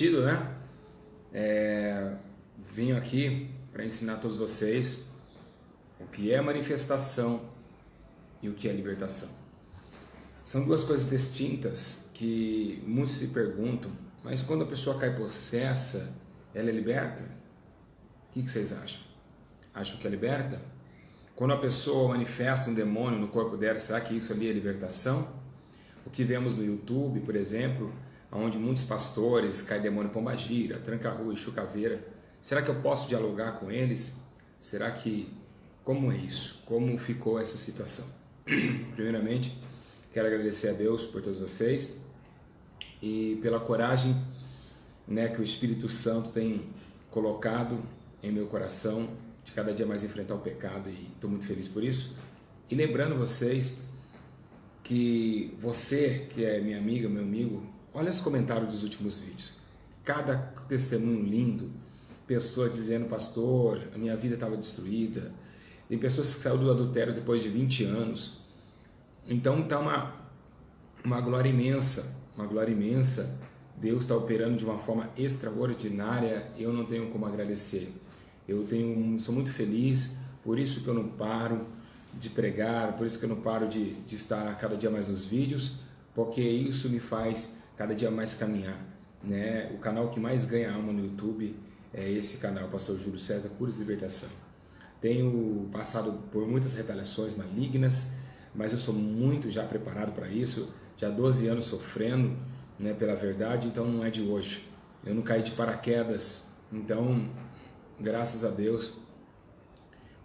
Né? Vim aqui para ensinar a todos vocês o que é manifestação e o que é libertação. São duas coisas distintas que muitos se perguntam, mas quando a pessoa cai possessa, ela é liberta? O que vocês acham? Acham que é liberta? Quando a pessoa manifesta um demônio no corpo dela, será que isso ali é libertação? O que vemos no YouTube, por exemplo, onde muitos pastores caem demônio pombagira, tranca-rua e chucaveira, será que eu posso dialogar com eles? Será que, como é isso? Como ficou essa situação? Primeiramente, quero agradecer a Deus por todos vocês e pela coragem, que o Espírito Santo tem colocado em meu coração de cada dia mais enfrentar o pecado, e estou muito feliz por isso. E lembrando vocês que você, que é minha amiga, meu amigo, olha os comentários dos últimos vídeos. Cada testemunho lindo, pessoa dizendo: pastor, a minha vida estava destruída. Tem pessoas que saíram do adultério depois de 20 anos. Então está uma glória imensa, uma glória imensa. Deus está operando de uma forma extraordinária. Eu não tenho como agradecer. Sou muito feliz, por isso que eu não paro de pregar, por isso que eu não paro de estar cada dia mais nos vídeos, porque isso me faz cada dia mais caminhar, né? O canal que mais ganha alma no YouTube é esse canal, Pastor Júlio César, Cura e Libertação. Tenho passado por muitas retaliações malignas, mas eu sou muito já preparado para isso, já há 12 anos sofrendo, pela verdade, então não é de hoje. Eu não caí de paraquedas, então, graças a Deus,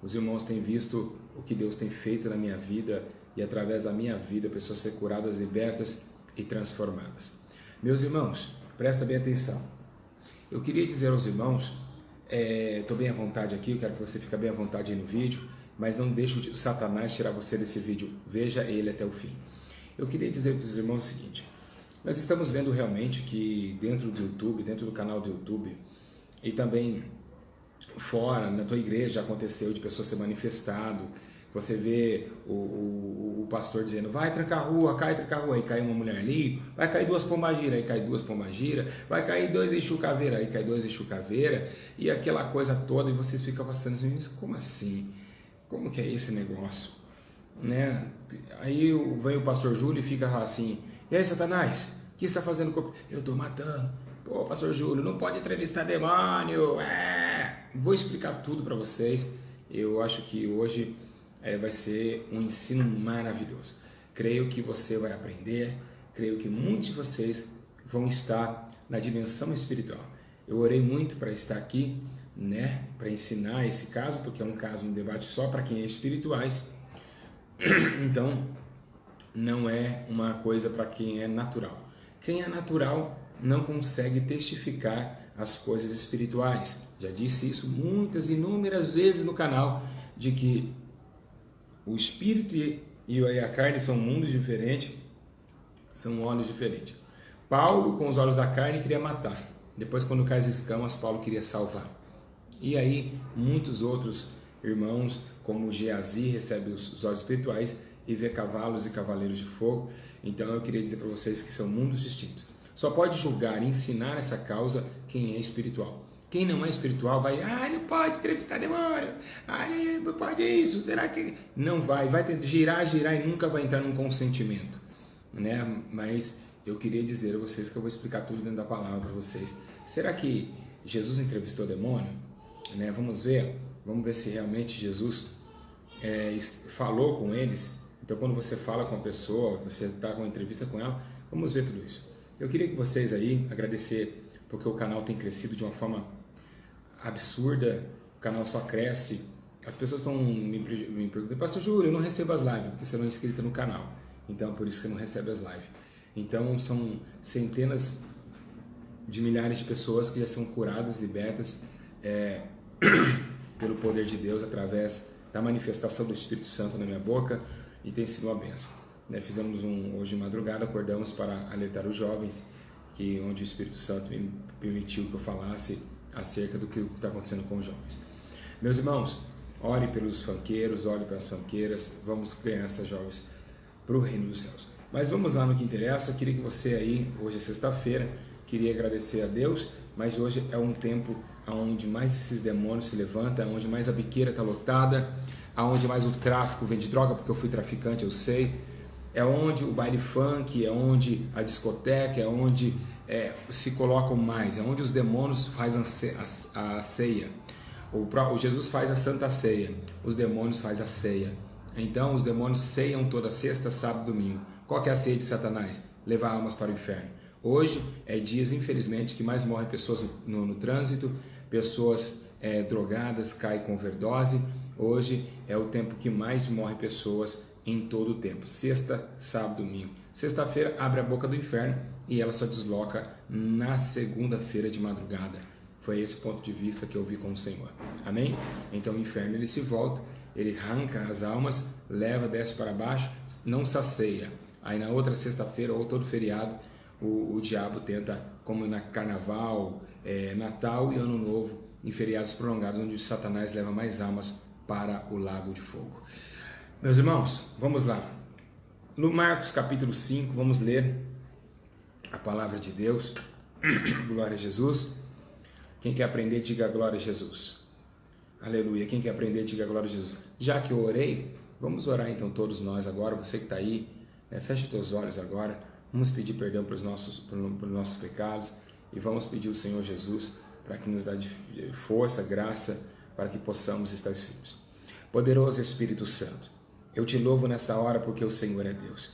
os irmãos têm visto o que Deus tem feito na minha vida, e através da minha vida, pessoas ser curadas, libertas e transformadas. Meus irmãos, presta bem atenção. Eu queria dizer aos irmãos, estou bem à vontade aqui, eu quero que você fique bem à vontade aí no vídeo, mas não deixe o Satanás tirar você desse vídeo, veja ele até o fim. Eu queria dizer para os irmãos o seguinte: nós estamos vendo realmente que dentro do YouTube, dentro do canal do YouTube, e também fora, na tua igreja, aconteceu de pessoas ser manifestado. Você vê o pastor dizendo: vai trancar a rua, aí cai uma mulher ali, vai cair duas pombagiras, aí cai duas pombagiras, vai cair dois Exu caveira, aí cai dois Exu caveira, e aquela coisa toda, e vocês ficam passando assim: mas como assim? Como que é esse negócio? Aí vem o pastor Júlio e fica assim: e aí, Satanás, o que você está fazendo com o corpo? Eu estou matando. Pô, pastor Júlio, não pode entrevistar demônio. Vou explicar tudo para vocês. Eu acho que hoje vai ser um ensino maravilhoso. Creio que você vai aprender, creio que muitos de vocês vão estar na dimensão espiritual. Eu orei muito para estar aqui, para ensinar esse caso, porque é um debate só para quem é espirituais. Então, não é uma coisa para quem é natural. Quem é natural não consegue testificar as coisas espirituais. Já disse isso muitas, inúmeras vezes no canal, de que o espírito e a carne são mundos diferentes, são olhos diferentes. Paulo, com os olhos da carne, queria matar. Depois, quando cai as escamas, Paulo queria salvar. E aí, muitos outros irmãos, como Geazi, recebe os olhos espirituais e vê cavalos e cavaleiros de fogo. Então, eu queria dizer para vocês que são mundos distintos. Só pode julgar e ensinar essa causa quem é espiritual. Quem não é espiritual vai: não pode entrevistar demônio, não pode isso, será que... Não vai girar e nunca vai entrar num consentimento, Mas eu queria dizer a vocês que eu vou explicar tudo dentro da palavra para vocês. Será que Jesus entrevistou demônio? Vamos ver se realmente Jesus falou com eles. Então, quando você fala com a pessoa, você está com uma entrevista com ela, vamos ver tudo isso. Eu queria que vocês aí, agradecer, porque o canal tem crescido de uma forma absurda, o canal só cresce. As pessoas estão me perguntando: pastor Júlio, eu não recebo as lives, porque você não é inscrito no canal, então por isso você não recebe as lives. Então são centenas de milhares de pessoas que já são curadas, libertas, pelo poder de Deus, através da manifestação do Espírito Santo na minha boca, e tem sido uma bênção. Fizemos hoje de madrugada, acordamos para alertar os jovens, onde o Espírito Santo me permitiu que eu falasse acerca do que está acontecendo com os jovens. Meus irmãos, ore pelos funkeiros, ore pelas funkeiras, vamos ganhar essas jovens para o reino dos céus. Mas vamos lá no que interessa. Eu queria que você aí, hoje é sexta-feira, queria agradecer a Deus, mas hoje é um tempo onde mais esses demônios se levantam, onde mais a biqueira está lotada, onde mais o tráfico vende droga, porque eu fui traficante, eu sei, é onde o baile funk, é onde a discoteca, é onde se colocam mais, é onde os demônios fazem a ceia. O Jesus faz a Santa Ceia, os demônios fazem a ceia. Então os demônios ceiam toda sexta, sábado e domingo. Qual que é a ceia de Satanás? Levar almas para o inferno. Hoje é dias, infelizmente, que mais morrem pessoas no trânsito, pessoas drogadas, caem com overdose. Hoje é o tempo que mais morrem pessoas em todo o tempo. Sexta, sábado, domingo. Sexta-feira abre a boca do inferno e ela só desloca na segunda-feira de madrugada. Foi esse ponto de vista que eu vi com o Senhor. Amém? Então o inferno ele se volta, ele arranca as almas, leva, desce para baixo, não sacia. Aí na outra sexta-feira ou todo feriado, o diabo tenta, como na carnaval, Natal e Ano Novo, em feriados prolongados, onde Satanás leva mais almas para o lago de fogo. Meus irmãos, vamos lá. No Marcos capítulo 5, vamos ler a palavra de Deus. Glória a Jesus. Quem quer aprender, diga glória a Jesus. Aleluia. Quem quer aprender, diga glória a Jesus. Já que eu orei, vamos orar então todos nós agora. Você que está aí, feche teus olhos agora. Vamos pedir perdão pelos nossos pecados e vamos pedir ao Senhor Jesus para que nos dê força, graça, para que possamos estar firmes. Poderoso Espírito Santo, eu te louvo nessa hora porque o Senhor é Deus.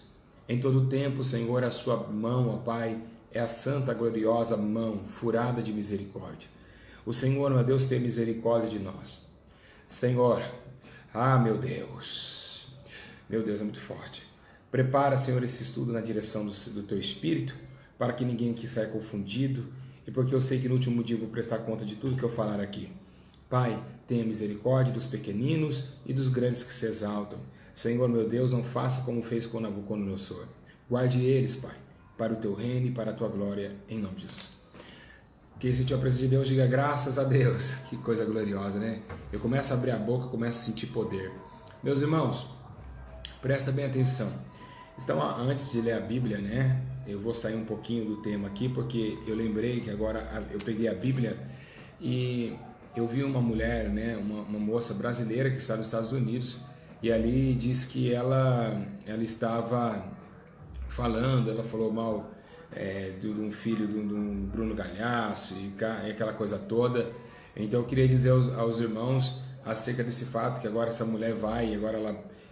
Em todo tempo, Senhor, a sua mão, ó Pai, é a santa, gloriosa mão furada de misericórdia. O Senhor, meu Deus, tem misericórdia de nós. Senhor, meu Deus é muito forte. Prepara, Senhor, esse estudo na direção do Teu Espírito, para que ninguém aqui saia confundido, e porque eu sei que no último dia eu vou prestar conta de tudo que eu falar aqui. Pai, tenha misericórdia dos pequeninos e dos grandes que se exaltam. Senhor, meu Deus, não faça como fez com Nabucodonosor. Guarde eles, Pai, para o Teu reino e para a Tua glória, em nome de Jesus. Quem sentiu a presença de Deus, diga graças a Deus. Que coisa gloriosa, né? Eu começo a abrir a boca, começo a sentir poder. Meus irmãos, presta bem atenção. Então, antes de ler a Bíblia, né? Eu vou sair um pouquinho do tema aqui, porque eu lembrei que agora eu peguei a Bíblia e eu vi uma mulher, né? Uma moça brasileira que está nos Estados Unidos, e ali diz que ela estava falando, ela falou mal de um filho de um Bruno Galhaço e aquela coisa toda. Então eu queria dizer aos irmãos acerca desse fato, que agora essa mulher vai, agora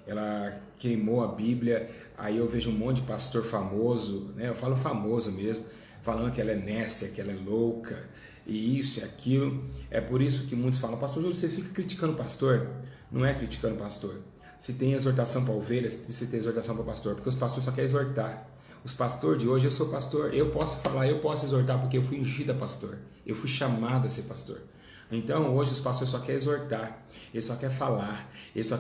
ela queimou a Bíblia. Aí eu vejo um monte de pastor famoso, né? Eu falo famoso mesmo, falando que ela é nécia, que ela é louca, e isso e aquilo. É por isso que muitos falam, pastor Júlio, você fica criticando o pastor? Não é criticando o pastor. Se tem exortação para ovelhas, você tem exortação para o pastor, porque os pastores só querem exortar. Os pastores de hoje, eu sou pastor, eu posso falar, eu posso exortar, porque eu fui ungido a pastor, eu fui chamado a ser pastor. Então hoje os pastores só querem exortar, eles só querem falar,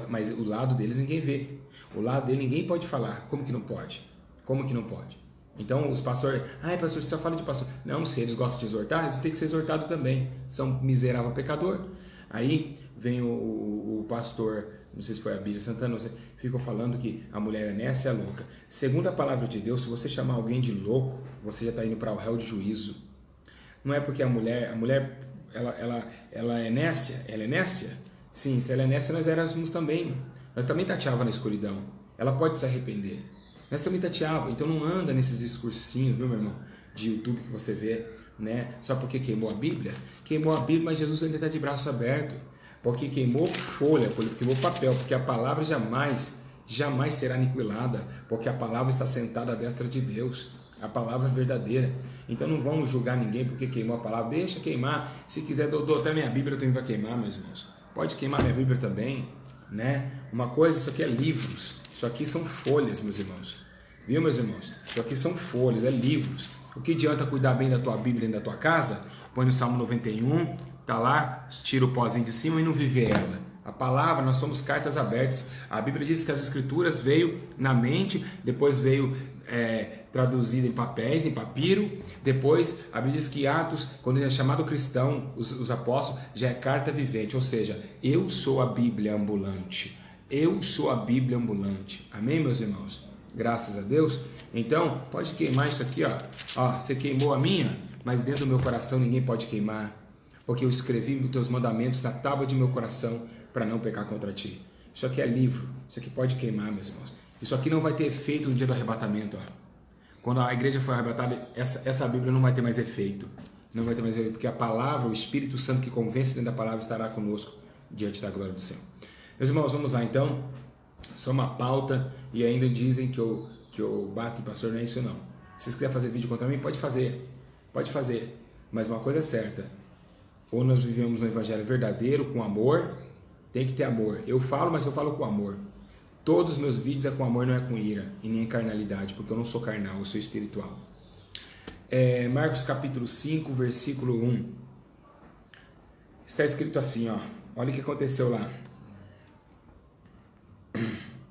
mas o lado deles ninguém vê, o lado dele ninguém pode falar. Como que não pode? Como que não pode? Então os pastores, pastor, você só fala de pastor. Não, se eles gostam de exortar, eles têm que ser exortados também, são miserável pecador. Aí vem o pastor, não sei se foi a Bíblia Santana, não sei, ficou falando que a mulher é nécia, é louca. Segundo a palavra de Deus, se você chamar alguém de louco, você já está indo para o réu de juízo. Não é porque a mulher ela é nécia, ela é nécia? Sim, se ela é nécia, nós éramos também. Nós também tateava na escuridão. Ela pode se arrepender. Nós também tateava. Então não anda nesses discursinhos, viu, meu irmão, de YouTube que você vê, né? Só porque queimou a Bíblia? Queimou a Bíblia, mas Jesus ainda está de braço aberto. Porque queimou folha, queimou papel, porque a palavra jamais será aniquilada, porque a palavra está sentada à destra de Deus, a palavra verdadeira. Então não vamos julgar ninguém porque queimou a palavra, deixa queimar. Se quiser, dou até minha Bíblia, eu tenho para queimar, meus irmãos. Pode queimar minha Bíblia também, né? Uma coisa, isso aqui é livros, isso aqui são folhas, meus irmãos. Viu, meus irmãos? Isso aqui são folhas, é livros. O que adianta cuidar bem da tua Bíblia dentro da tua casa? Põe no Salmo 91, tá lá, tira o pozinho de cima e não viver ela. A palavra, nós somos cartas abertas. A Bíblia diz que as escrituras veio na mente, depois veio traduzida em papéis, em papiro. Depois, a Bíblia diz que Atos, quando é chamado cristão, os apóstolos, já é carta vivente. Ou seja, eu sou a Bíblia ambulante. Eu sou a Bíblia ambulante. Amém, meus irmãos? Graças a Deus. Então, pode queimar isso aqui, ó. Ó, você queimou a minha? mas dentro do meu coração ninguém pode queimar, porque eu escrevi os teus mandamentos na tábua de meu coração para não pecar contra ti. Isso aqui é livro, isso aqui pode queimar, meus irmãos. Isso aqui não vai ter efeito no dia do arrebatamento. Ó. Quando a igreja for arrebatada, essa Bíblia não vai ter mais efeito. Não vai ter mais efeito, porque a palavra, o Espírito Santo que convence dentro da palavra estará conosco diante da glória do Senhor. Meus irmãos, vamos lá então. Só uma pauta e ainda dizem que eu bato em pastor, não é isso não. Se vocês quiserem fazer vídeo contra mim, pode fazer. Pode fazer. Mas uma coisa é certa. Ou nós vivemos um evangelho verdadeiro, com amor. Tem que ter amor. Eu falo, mas eu falo com amor. Todos os meus vídeos é com amor, não é com ira. E nem carnalidade, porque eu não sou carnal, eu sou espiritual. Marcos capítulo 5, versículo 1. Está escrito assim, ó. Olha o que aconteceu lá.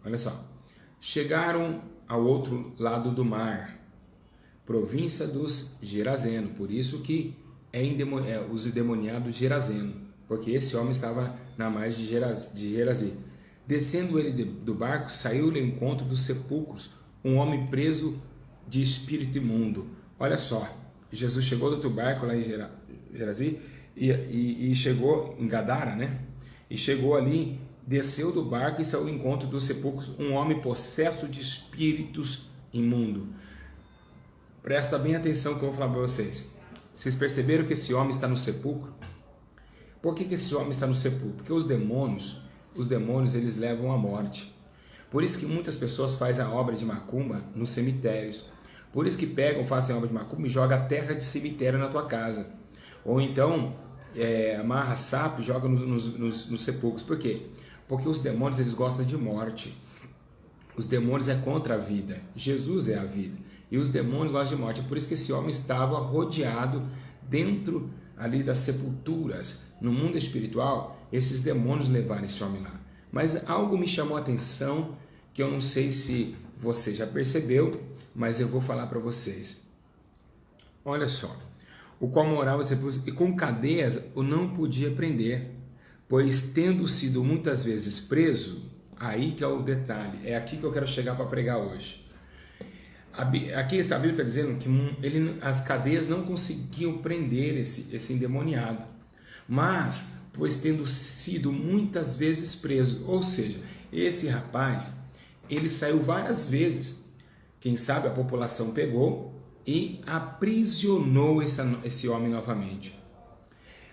Olha só. Chegaram ao outro lado do mar, província dos Gerazenos. Por isso que os endemoniados Gerazenos, porque esse homem estava na margem de Gerazim. Descendo ele do barco, saiu-lhe ao encontro dos sepulcros um homem preso de espírito imundo. Olha só, Jesus chegou do outro barco lá em Gerazim e chegou em Gadara, né? E chegou ali, desceu do barco e saiu ao encontro dos sepulcros um homem possesso de espíritos imundo. Presta bem atenção que eu vou falar para vocês. Vocês perceberam que esse homem está no sepulcro? Por que esse homem está no sepulcro? Porque os demônios eles levam à morte. Por isso que muitas pessoas fazem a obra de macumba nos cemitérios. Por isso que fazem a obra de macumba e jogam a terra de cemitério na tua casa. Ou então amarra sapo e joga nos sepulcros. Por quê? Porque os demônios eles gostam de morte. Os demônios é contra a vida. Jesus é a vida. E os demônios gostam de morte. É por isso que esse homem estava rodeado dentro ali das sepulturas. No mundo espiritual, esses demônios levaram esse homem lá. Mas algo me chamou a atenção, que eu não sei se você já percebeu, mas eu vou falar para vocês. Olha só. O qual morava e com cadeias o não podia prender, pois tendo sido muitas vezes preso, aí que é o detalhe, é aqui que eu quero chegar para pregar hoje. Aqui a Bíblia está dizendo que as cadeias não conseguiam prender esse endemoniado, mas, pois tendo sido muitas vezes preso, ou seja, esse rapaz, ele saiu várias vezes, quem sabe a população pegou e aprisionou esse homem novamente.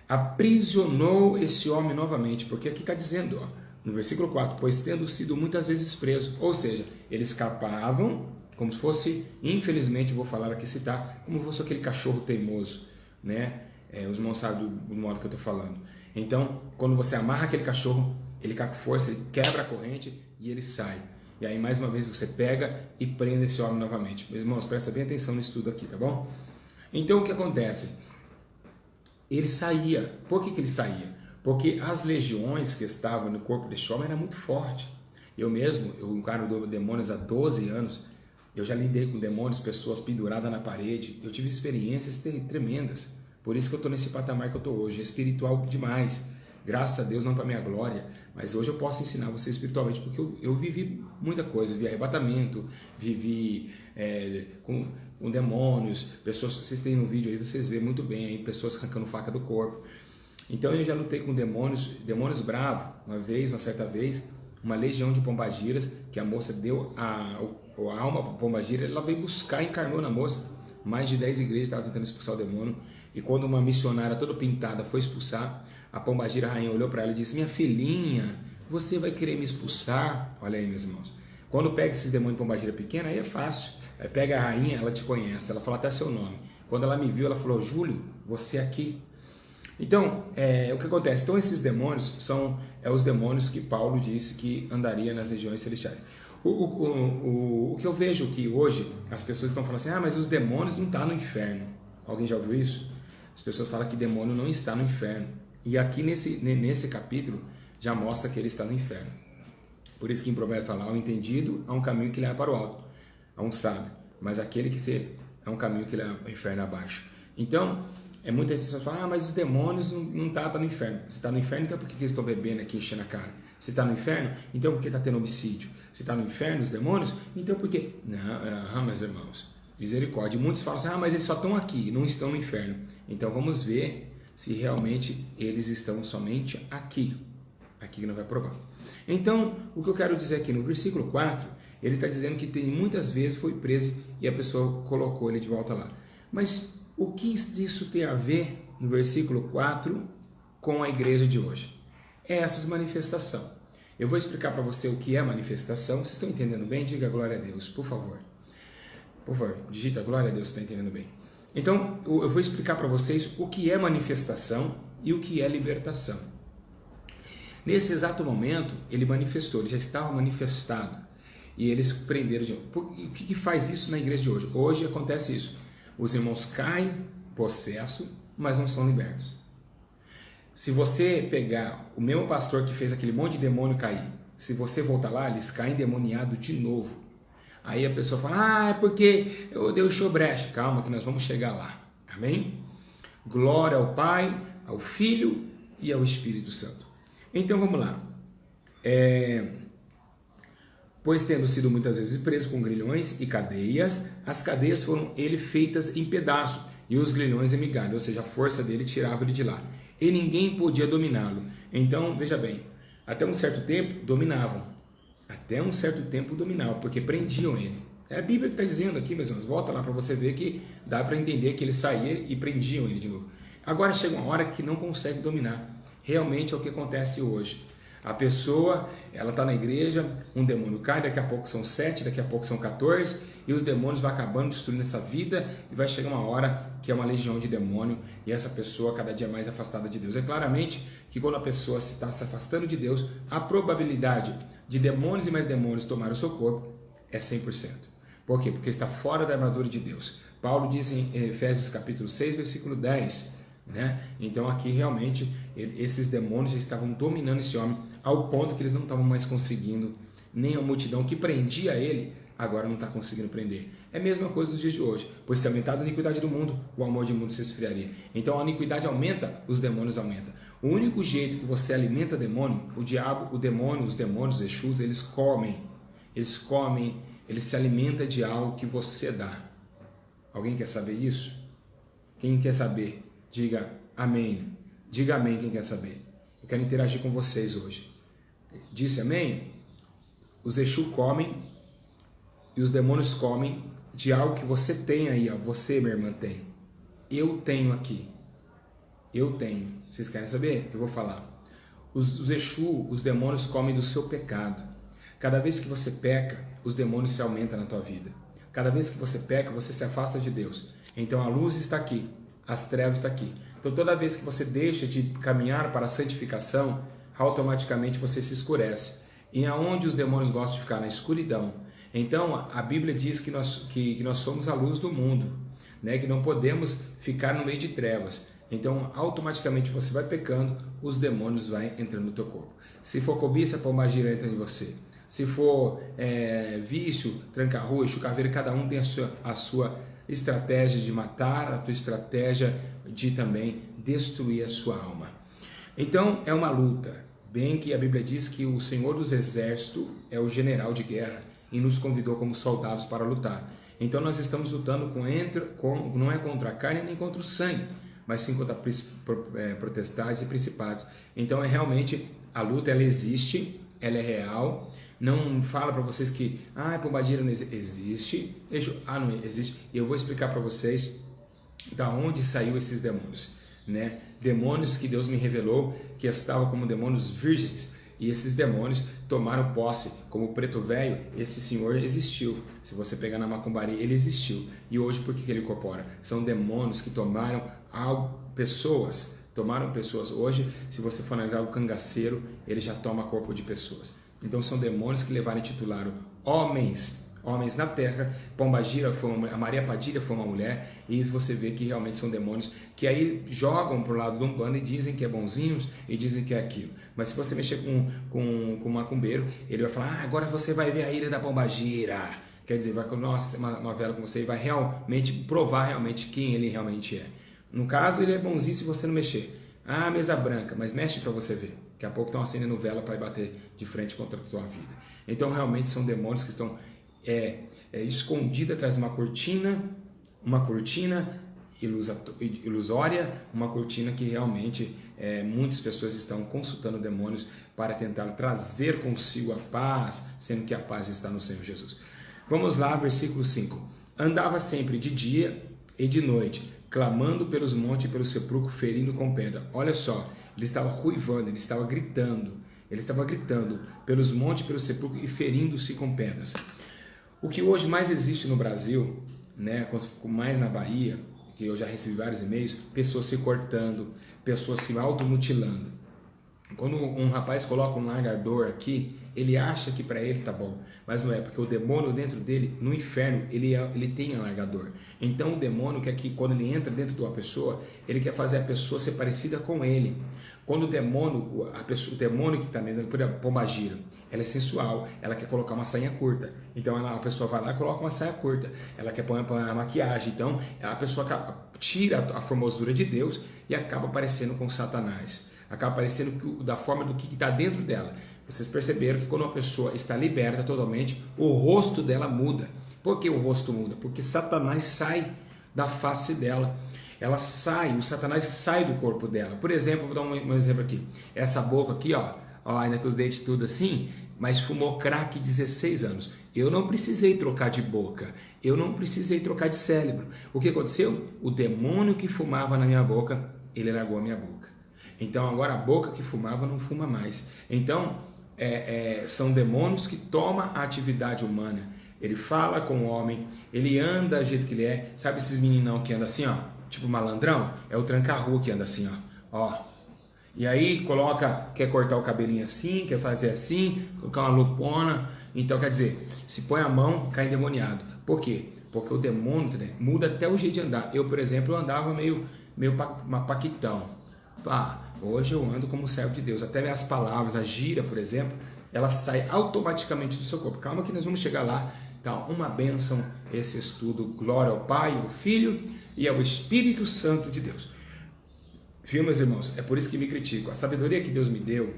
Aprisionou esse homem novamente, porque aqui está dizendo, ó, no versículo 4, pois tendo sido muitas vezes preso, ou seja, eles escapavam, como se fosse, infelizmente vou falar aqui citar, como se fosse aquele cachorro teimoso, né? Os irmãos sabem do modo que eu estou falando. Então, quando você amarra aquele cachorro, ele cai com força, ele quebra a corrente e ele sai. E aí, mais uma vez, você pega e prende esse homem novamente. Meus irmãos, presta bem atenção nisso tudo aqui, tá bom? Então, o que acontece? Ele saía. Por que ele saía? Porque as legiões que estavam no corpo desse homem eram muito fortes. Eu encaro demônios há 12 anos. Eu já lidei com demônios, pessoas penduradas na parede. Eu tive experiências tremendas. Por isso que eu estou nesse patamar que eu estou hoje. É espiritual demais. Graças a Deus, não para minha glória. Mas hoje eu posso ensinar você espiritualmente. Porque eu vivi muita coisa. Vivi arrebatamento. Vivi com demônios. Pessoas, vocês têm no vídeo aí, vocês veem muito bem aí, pessoas arrancando faca do corpo. Então eu já lutei com demônios bravos. Uma certa vez, uma legião de pombagiras, que a moça deu a alma para a pombagira, ela veio buscar e encarnou na moça. Mais de 10 igrejas estavam tentando expulsar o demônio. E quando uma missionária toda pintada foi expulsar, a pombagira rainha olhou para ela e disse: minha filhinha, você vai querer me expulsar? Olha aí, meus irmãos. Quando pega esses demônios de pombagira pequena, aí é fácil. Aí pega a rainha, ela te conhece, ela fala até seu nome. Quando ela me viu, ela falou: Júlio, você aqui. Então, o que acontece? Então, esses demônios são os demônios que Paulo disse que andaria nas regiões celestiais. O que eu vejo que hoje as pessoas estão falando assim: mas os demônios não estão no inferno. Alguém já ouviu isso? As pessoas falam que demônio não está no inferno. E aqui nesse capítulo já mostra que ele está no inferno. Por isso que em Provérbios fala: ao entendido há um caminho que leva para o alto, há um sábio, mas aquele que é um caminho que leva para o inferno abaixo. Então, muita pessoa fala: mas os demônios não estão no inferno. Se está no inferno, então por que eles estão bebendo aqui, enchendo a cara? Se está no inferno, então por que está tendo homicídio? Se está no inferno, os demônios, então por quê? Não, meus irmãos, Misericórdia. E muitos falam assim, mas eles só estão aqui, não estão no inferno. Então vamos ver se realmente eles estão somente aqui. Aqui que não vai provar. Então, o que eu quero dizer aqui no versículo 4, ele está dizendo que tem, muitas vezes foi preso e a pessoa colocou ele de volta lá. Mas o que isso tem a ver no versículo 4 com a igreja de hoje? É essas manifestações. Eu vou explicar para você o que é manifestação. Vocês estão entendendo bem? Diga glória a Deus, por favor. Por favor, digita glória a Deus, se está entendendo bem. Então, eu vou explicar para vocês o que é manifestação e o que é libertação. Nesse exato momento, ele manifestou, ele já estava manifestado. E eles prenderam de novo. O que faz isso na igreja de hoje? Hoje acontece isso. Os irmãos caem possesso, mas não são libertos. Se você pegar o mesmo pastor que fez aquele monte de demônio cair, se você voltar lá, eles caem endemoniados de novo. Aí a pessoa fala, é porque eu dei o show brecha. Calma que nós vamos chegar lá. Amém? Glória ao Pai, ao Filho e ao Espírito Santo. Então vamos lá. Pois tendo sido muitas vezes preso com grilhões e cadeias, as cadeias foram ele feitas em pedaços e os grilhões em migalha, ou seja, a força dele tirava ele de lá. E ninguém podia dominá-lo. Então, veja bem, até um certo tempo dominavam. Até um certo tempo dominavam, porque prendiam ele. É a Bíblia que está dizendo aqui, meus irmãos. Volta lá para você ver que dá para entender que ele saía e prendiam ele de novo. Agora chega uma hora que não consegue dominar. Realmente é o que acontece hoje. A pessoa, ela está na igreja, um demônio cai, daqui a pouco são 7, daqui a pouco são 14, e os demônios vão acabando destruindo essa vida, e vai chegar uma hora que é uma legião de demônio, e essa pessoa cada dia mais afastada de Deus. É claramente que quando a pessoa está se afastando de Deus, a probabilidade de demônios e mais demônios tomarem o seu corpo é 100%. Por quê? Porque está fora da armadura de Deus. Paulo diz em Efésios capítulo 6, versículo 10, Então aqui realmente esses demônios já estavam dominando esse homem ao ponto que eles não estavam mais conseguindo, nem a multidão que prendia ele agora não está conseguindo prender. É a mesma coisa nos dias de hoje, pois se aumentar a iniquidade do mundo, o amor do mundo se esfriaria. Então a iniquidade aumenta, os demônios aumentam. O único jeito que você alimenta demônio, o diabo, o demônio, os demônios, os Exus, eles comem, eles se alimentam de algo que você dá. Alguém quer saber isso? Quem quer saber? Diga amém. Diga amém quem quer saber. Eu quero interagir com vocês hoje. Disse amém? Os Exu comem e os demônios comem de algo que você tem aí. Você, minha irmã, tem. Eu tenho aqui. Eu tenho. Vocês querem saber? Eu vou falar. Os Exu, os demônios comem do seu pecado. Cada vez que você peca, os demônios se aumentam na tua vida. Cada vez que você peca, você se afasta de Deus. Então a luz está aqui. As trevas estão aqui. Então toda vez que você deixa de caminhar para a santificação, automaticamente você se escurece. E aonde os demônios gostam de ficar? Na escuridão. Então a Bíblia diz que nós somos a luz do mundo, que não podemos ficar no meio de trevas. Então automaticamente você vai pecando, os demônios vão entrando no teu corpo. Se for cobiça, pombagira entra em você. Se for vício, tranca-rua, chucaveira, cada um tem a sua estratégia de matar, a tua estratégia de também destruir a sua alma. Então é uma luta, bem que a Bíblia diz que o Senhor dos Exércitos é o general de guerra e nos convidou como soldados para lutar. Então nós estamos lutando não é contra a carne nem contra o sangue, mas sim contra potestades e principados. Então realmente a luta, ela existe, ela é real. Não fala para vocês que pombagira não existe. Não existe. Eu vou explicar para vocês da onde saiu esses demônios, Demônios que Deus me revelou que estavam como demônios virgens. E esses demônios tomaram posse, como o preto velho. Esse senhor existiu. Se você pegar na macumbaria, ele existiu. E hoje por que ele incorpora? São demônios que tomaram pessoas. Tomaram pessoas. Hoje, se você for analisar o cangaceiro, ele já toma corpo de pessoas. Então são demônios que levaram e titularam homens na terra. Pombagira foi uma mulher, a Maria Padilha foi uma mulher, e você vê que realmente são demônios que aí jogam para o lado do Umbanda e dizem que é bonzinhos e dizem que é aquilo. Mas se você mexer com um macumbeiro, ele vai falar, agora você vai ver a ira da pombagira. Quer dizer, vai com uma vela com você e vai realmente provar realmente quem ele realmente é. No caso, ele é bonzinho se você não mexer. Mesa branca, mas mexe para você ver. Daqui a pouco estão acendendo vela para bater de frente contra a tua vida. Então realmente são demônios que estão escondida atrás de uma cortina ilusória, uma cortina que realmente muitas pessoas estão consultando demônios para tentar trazer consigo a paz, sendo que a paz está no Senhor Jesus. Vamos lá, versículo 5. Andava sempre de dia e de noite, clamando pelos montes e pelo sepulcro, ferindo com pedra. Olha só, ele estava ruivando, ele estava gritando pelos montes e pelo sepulcro e ferindo-se com pedras. O que hoje mais existe no Brasil, né, mais na Bahia, que eu já recebi vários e-mails, pessoas se cortando, pessoas se automutilando. Quando um rapaz coloca um largador aqui, ele acha que para ele tá bom, mas não é, porque o demônio dentro dele, no inferno, ele tem alargador. Então o demônio quer que quando ele entra dentro de uma pessoa, ele quer fazer a pessoa ser parecida com ele. Quando o demônio que está dentro, por exemplo, pombagira, ela é sensual, ela quer colocar uma sainha curta. Então a pessoa vai lá e coloca uma saia curta. Ela quer pôr a maquiagem. Então a pessoa tira a formosura de Deus e acaba parecendo com Satanás. Acaba parecendo da forma do que está dentro dela. Vocês perceberam que quando uma pessoa está liberta totalmente, o rosto dela muda. Por que o rosto muda? Porque Satanás sai da face dela. Ela sai, o Satanás sai do corpo dela. Por exemplo, vou dar um exemplo aqui. Essa boca aqui, ó, ainda com os dentes tudo assim, mas fumou crack 16 anos. Eu não precisei trocar de boca, eu não precisei trocar de cérebro. O que aconteceu? O demônio que fumava na minha boca, ele largou a minha boca. Então agora a boca que fumava não fuma mais. Então são demônios que tomam a atividade humana. Ele fala com o homem, ele anda do jeito que ele é. Sabe esses meninão que andam assim, ó, tipo malandrão? É o tranca-rua que anda assim, ó. E aí quer cortar o cabelinho assim, quer fazer assim, colocar uma lupona. Então quer dizer, se põe a mão, cai endemoniado. Por quê? Porque o demônio, né, muda até o jeito de andar. Eu, por exemplo, eu andava meio paquitão. Hoje eu ando como servo de Deus. Até as palavras, a gíria, por exemplo, ela sai automaticamente do seu corpo. Calma que nós vamos chegar lá. Então, uma bênção esse estudo. Glória ao Pai, ao Filho e ao Espírito Santo de Deus. Viu, meus irmãos? É por isso que me critico. A sabedoria que Deus me deu,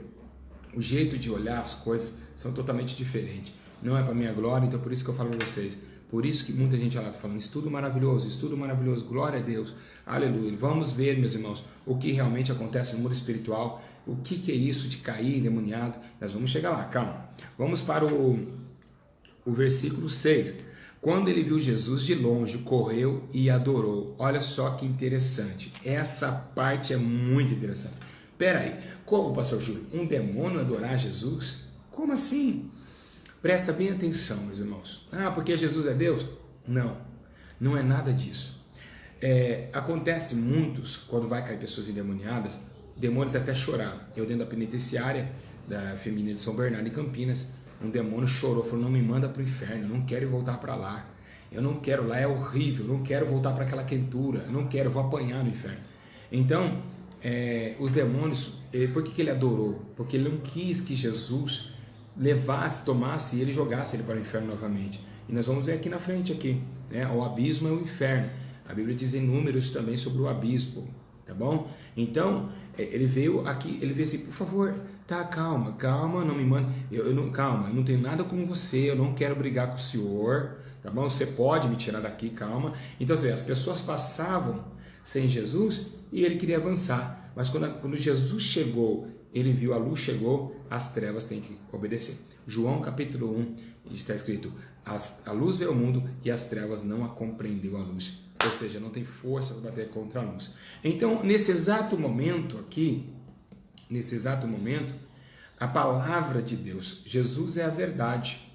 o jeito de olhar as coisas são totalmente diferentes. Não é para minha glória, então por isso que eu falo para vocês. Por isso que muita gente lá está falando, estudo maravilhoso, glória a Deus, aleluia. Vamos ver, meus irmãos, o que realmente acontece no mundo espiritual, o que é isso de cair endemoniado. Nós vamos chegar lá, calma. Vamos para o versículo 6. Quando ele viu Jesus de longe, correu e adorou. Olha só que interessante, essa parte é muito interessante. Espera aí, como, pastor Júlio, um demônio adorar Jesus? Como assim? Presta bem atenção, meus irmãos. Porque Jesus é Deus? Não, não é nada disso. Acontece muitos, quando vai cair pessoas endemoniadas, demônios até chorar. Eu dentro da penitenciária da feminina de São Bernardo, em Campinas, um demônio chorou, falou, não me manda para o inferno, eu não quero voltar para lá. Eu não quero, lá é horrível, eu não quero voltar para aquela quentura, eu não quero, eu vou apanhar no inferno. Então, os demônios, por que ele adorou? Porque ele não quis que Jesus levasse, tomasse e ele jogasse ele para o inferno novamente. E nós vamos ver aqui na frente, né? O abismo é o inferno. A Bíblia diz em Números também sobre o abismo, tá bom? Então, ele veio aqui, ele veio assim, por favor, calma, não me manda, calma, eu não tenho nada com você, eu não quero brigar com o senhor, tá bom? Você pode me tirar daqui, calma. Então, assim, as pessoas passavam sem Jesus e ele queria avançar, mas quando Jesus chegou, ele viu a luz chegou, as trevas têm que obedecer. João capítulo 1, está escrito, a luz veio ao mundo e as trevas não a compreendeu a luz. Ou seja, não tem força para bater contra a luz. Então, nesse exato momento aqui, a palavra de Deus, Jesus é a verdade.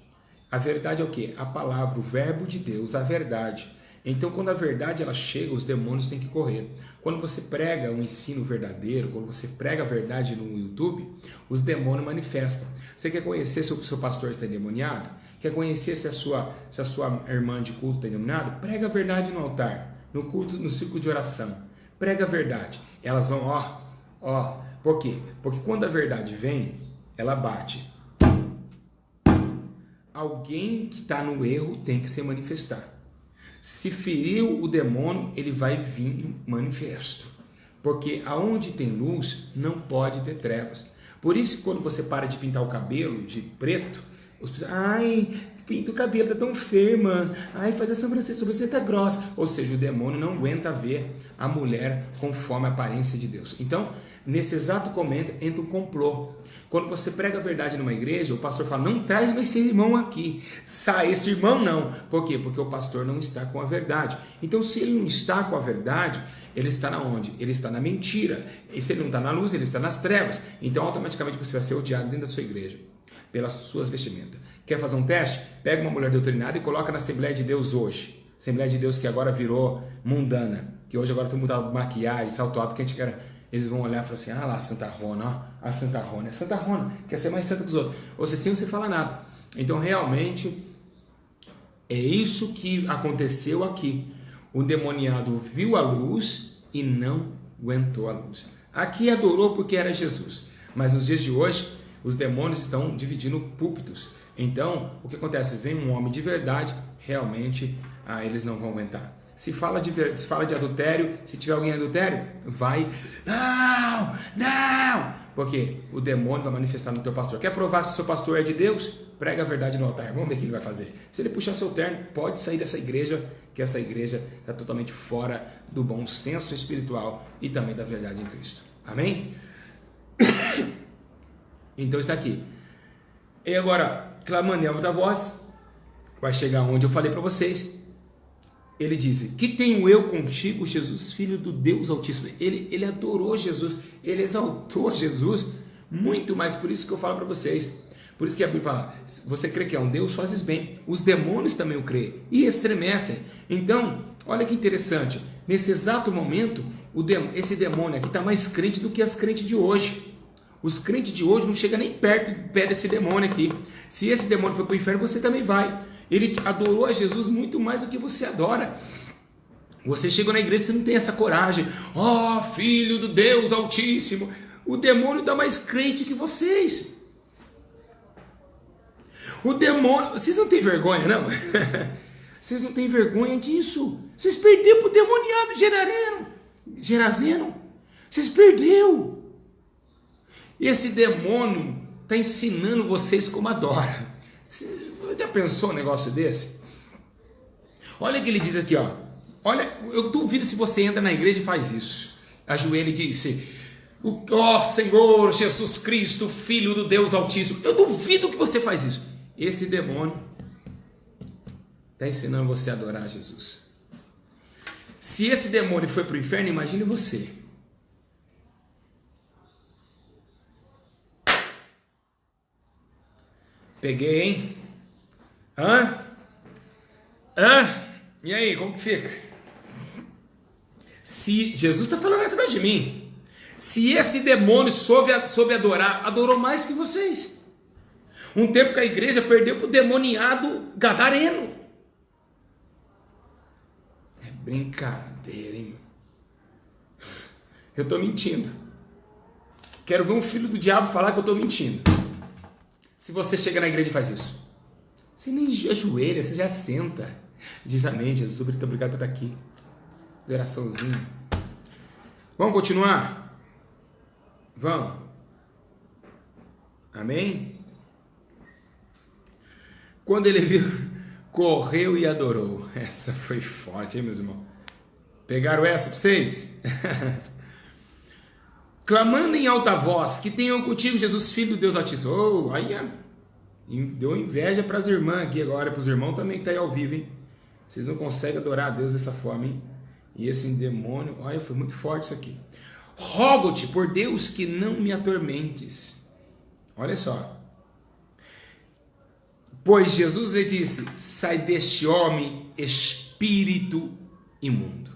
A verdade é o quê? A palavra, o verbo de Deus, a verdade. Então, quando a verdade ela chega, os demônios têm que correr. Quando você prega um ensino verdadeiro, quando você prega a verdade no YouTube, os demônios manifestam. Você quer conhecer se o seu pastor está endemoniado? Quer conhecer se a sua irmã de culto está endemoniada? Prega a verdade no altar, no culto, no círculo de oração. Prega a verdade. Elas vão, Por quê? Porque quando a verdade vem, ela bate. Alguém que está no erro tem que se manifestar. Se feriu o demônio, ele vai vir manifesto. Porque aonde tem luz, não pode ter trevas. Por isso, quando você para de pintar o cabelo de preto, Ai, pinta o cabelo, tá tão firma. Ai, faz a sobrancelha tá grossa. Ou seja, o demônio não aguenta ver a mulher conforme a aparência de Deus. Então, nesse exato momento, entra um complô. Quando você prega a verdade numa igreja, o pastor fala, não traz mais esse irmão aqui. Sai esse irmão não. Por quê? Porque o pastor não está com a verdade. Então, se ele não está com a verdade, ele está na onde? Ele está na mentira. E se ele não está na luz, ele está nas trevas. Então, automaticamente, você vai ser odiado dentro da sua igreja, pelas suas vestimentas. Quer fazer um teste? Pega uma mulher doutrinária e coloca na Assembleia de Deus hoje. Assembleia de Deus que agora virou mundana. Que hoje agora todo mundo tá maquiagem, salto alto, que a gente quer... Eles vão olhar e falar assim, ah lá, Santa Rona, ó, a Santa Rona. É Santa Rona, quer ser mais santa que os outros. Ou seja, sem você falar nada. Então, realmente, é isso que aconteceu aqui. O endemoniado viu a luz e não aguentou a luz. Aqui adorou porque era Jesus. Mas nos dias de hoje, os demônios estão dividindo púlpitos. Então, o que acontece? Vem um homem de verdade, realmente, eles não vão aguentar. Se fala de adultério, se tiver alguém em adultério, vai, não, porque o demônio vai manifestar no teu pastor. Quer provar se o seu pastor é de Deus? Prega a verdade no altar, vamos ver o que ele vai fazer. Se ele puxar seu terno, pode sair dessa igreja, que essa igreja está totalmente fora do bom senso espiritual e também da verdade em Cristo. Amém? Então isso aqui. E agora, clamando em alta voz, vai chegar onde eu falei para vocês. Ele disse, que tenho eu contigo, Jesus, filho do Deus Altíssimo. Ele adorou Jesus, ele exaltou Jesus, muito mais, por isso que eu falo para vocês. Por isso que a Bíblia fala, você crê que é um Deus, fazes bem. Os demônios também o creem e estremecem. Então, olha que interessante, nesse exato momento, esse demônio aqui está mais crente do que as crentes de hoje. Os crentes de hoje não chegam nem perto desse demônio aqui. Se esse demônio for para o inferno, você também vai. Ele adorou a Jesus muito mais do que você adora. Você chegou na igreja, você não tem essa coragem. Ó, filho do Deus Altíssimo. O demônio está mais crente que vocês. O demônio... Vocês não têm vergonha, não? Vocês não têm vergonha disso. Vocês perderam para o demoniado Gerazeno. Vocês perderam. Esse demônio está ensinando vocês como adora. Você já pensou um negócio desse? Olha o que ele diz aqui, ó. Olha, eu duvido se você entra na igreja e faz isso. Ajoelha e disse, ó Senhor Jesus Cristo, Filho do Deus Altíssimo. Eu duvido que você faz isso. Esse demônio está ensinando você a adorar Jesus. Se esse demônio foi para o inferno, imagine você. Peguei, hein? E aí, como que fica? Se Jesus está falando atrás de mim, se esse demônio soube adorar, adorou mais que vocês. Um tempo que a igreja perdeu para o demoniado gadareno. É brincadeira, hein? Eu estou mentindo. Quero ver um filho do diabo falar que eu estou mentindo. Se você chega na igreja e faz isso, você nem ajoelha, você já senta. Diz amém, Jesus, obrigado por estar aqui. Oraçãozinha. Vamos continuar? Vamos. Amém? Quando ele viu, correu e adorou. Essa foi forte, hein, meus irmãos? Pegaram essa para vocês? Clamando em alta voz, que tenham contigo Jesus, Filho do Deus Altíssimo. Oh, aí deu inveja para as irmãs aqui agora, para os irmãos também que está aí ao vivo, hein? Vocês não conseguem adorar a Deus dessa forma, hein? E esse demônio, olha, foi muito forte isso aqui. Rogo-te por Deus que não me atormentes. Olha só. Pois Jesus lhe disse, sai deste homem, espírito imundo.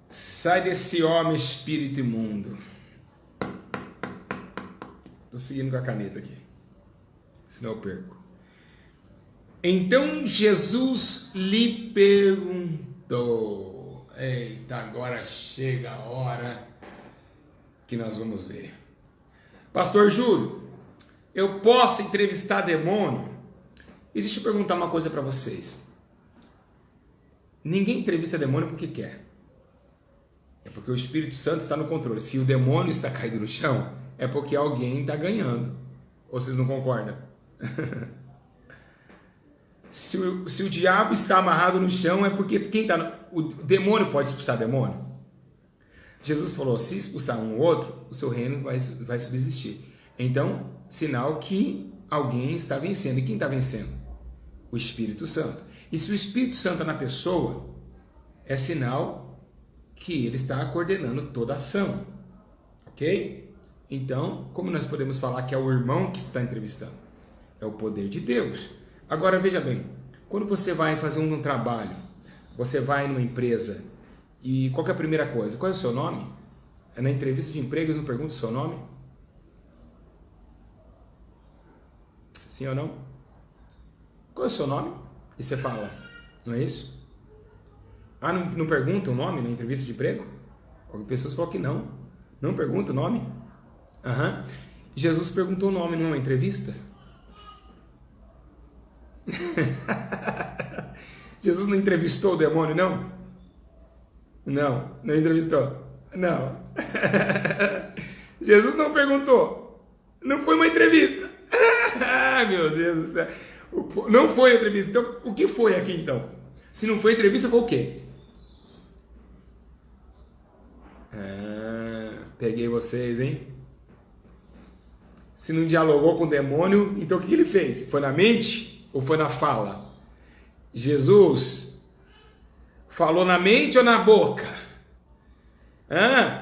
Sai desse homem, espírito imundo. Estou seguindo com a caneta aqui, senão eu perco. Então Jesus lhe perguntou. Eita, agora chega a hora que nós vamos ver. Pastor Júlio, eu posso entrevistar demônio? E deixa eu perguntar uma coisa para vocês. Ninguém entrevista demônio porque quer. É porque o Espírito Santo está no controle. Se o demônio está caído no chão, é porque alguém está ganhando. Ou vocês não concordam? Se o diabo está amarrado no chão, é porque quem está... O demônio pode expulsar demônio? Jesus falou, se expulsar um ou outro, o seu reino vai subsistir. Então, sinal que alguém está vencendo. E quem está vencendo? O Espírito Santo. E se o Espírito Santo está na pessoa, é sinal que ele está coordenando toda a ação. Ok? Então, como nós podemos falar que é o irmão que está entrevistando? É o poder de Deus. Agora, veja bem, quando você vai fazer um trabalho, você vai numa empresa, e qual que é a primeira coisa? Qual é o seu nome? Na entrevista de emprego, eles não perguntam o seu nome? Sim ou não? Qual é o seu nome? E você fala, não é isso? Ah, não pergunta o nome na entrevista de emprego? Algumas pessoas falam que não. Não pergunta o nome? Uhum. Jesus perguntou o nome numa entrevista? Jesus não entrevistou o demônio, não? Não entrevistou. Não. Jesus não perguntou. Não foi uma entrevista. Meu Deus do céu. Não foi entrevista. Então, o que foi aqui então? Se não foi entrevista, foi o quê? Peguei vocês, hein? Se não dialogou com o demônio, então o que ele fez? Foi na mente ou foi na fala? Jesus falou na mente ou na boca?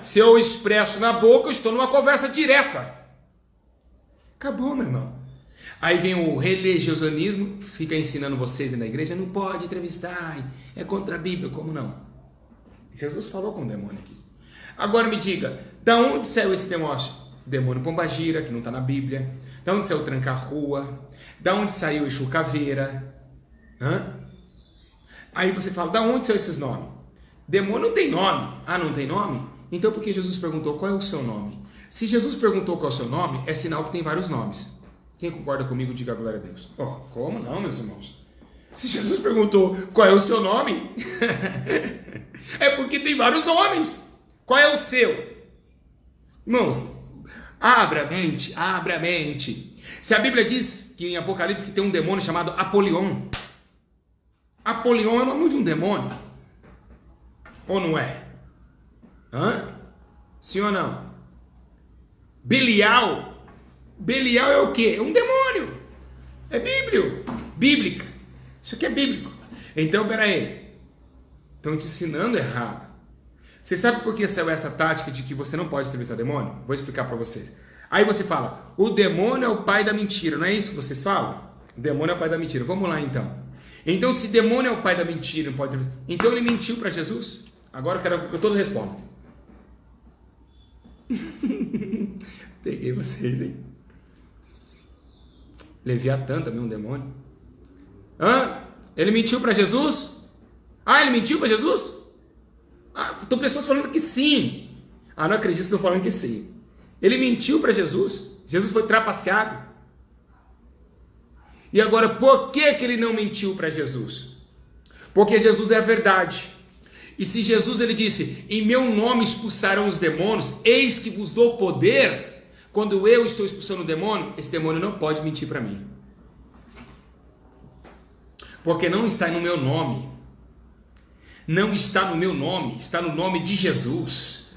Se eu expresso na boca, eu estou numa conversa direta. Acabou, meu irmão. Aí vem o religiosismo, fica ensinando vocês na igreja, não pode entrevistar, é contra a Bíblia, como não? Jesus falou com o demônio aqui. Agora me diga, da onde saiu esse demônio pombagira, que não está na Bíblia? Da onde saiu o tranca-rua? Da onde saiu o Exu Caveira? Aí você fala, da onde saiu esses nomes? Demônio não tem nome. Ah, não tem nome? Então por que Jesus perguntou qual é o seu nome? Se Jesus perguntou qual é o seu nome, é sinal que tem vários nomes. Quem concorda comigo, diga glória a Deus. Como não, meus irmãos? Se Jesus perguntou qual é o seu nome, é porque tem vários nomes. Qual é o seu? Irmãos, abra a mente. Se a Bíblia diz que em Apocalipse que tem um demônio chamado Apolion. Apolion é o nome de um demônio. Ou não é? Sim ou não? Belial. Belial é o quê? É um demônio. É bíblica. Isso aqui é bíblico. Então, peraí. Estão te ensinando errado. Você sabe por que saiu essa tática de que você não pode entrevistar demônio? Vou explicar para vocês. Aí você fala, o demônio é o pai da mentira. Não é isso que vocês falam? O demônio é o pai da mentira. Vamos lá então. Então, se demônio é o pai da mentira, não pode... então ele mentiu para Jesus? Agora eu quero que todos respondam. Peguei vocês, hein? Leviatã também um demônio. Ele mentiu para Jesus? Ele mentiu para Jesus? Estão pessoas falando que sim. Não acredito, estão falando que sim. Ele mentiu para Jesus. Jesus foi trapaceado. E agora, por que ele não mentiu para Jesus? Porque Jesus é a verdade. E se Jesus ele disse, em meu nome expulsarão os demônios, eis que vos dou poder, quando eu estou expulsando o demônio, esse demônio não pode mentir para mim. Porque não está no meu nome. Não está no meu nome, está no nome de Jesus.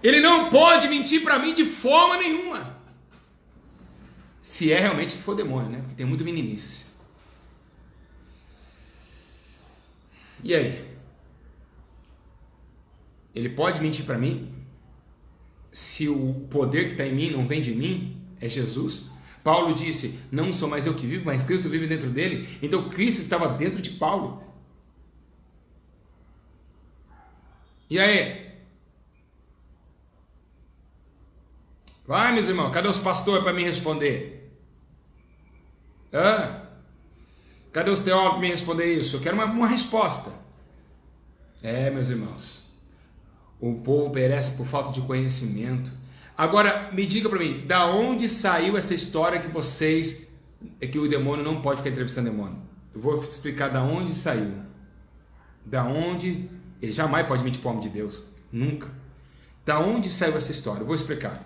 Ele não pode mentir para mim de forma nenhuma. Se é realmente que for demônio, né? Porque tem muito meninice. E aí? Ele pode mentir para mim? Se o poder que está em mim não vem de mim, é Jesus. Paulo disse, não sou mais eu que vivo, mas Cristo vive dentro dele. Então Cristo estava dentro de Paulo. E aí? Vai, meus irmãos, cadê os pastores para me responder? Cadê os teólogos para me responder isso? Eu quero uma resposta. Meus irmãos, o povo perece por falta de conhecimento. Agora, me diga para mim, da onde saiu essa história que o demônio não pode ficar entrevistando demônio? Eu vou explicar da onde saiu. Da onde... Ele jamais pode mentir para o homem de Deus. Nunca. Da onde saiu essa história? Eu vou explicar.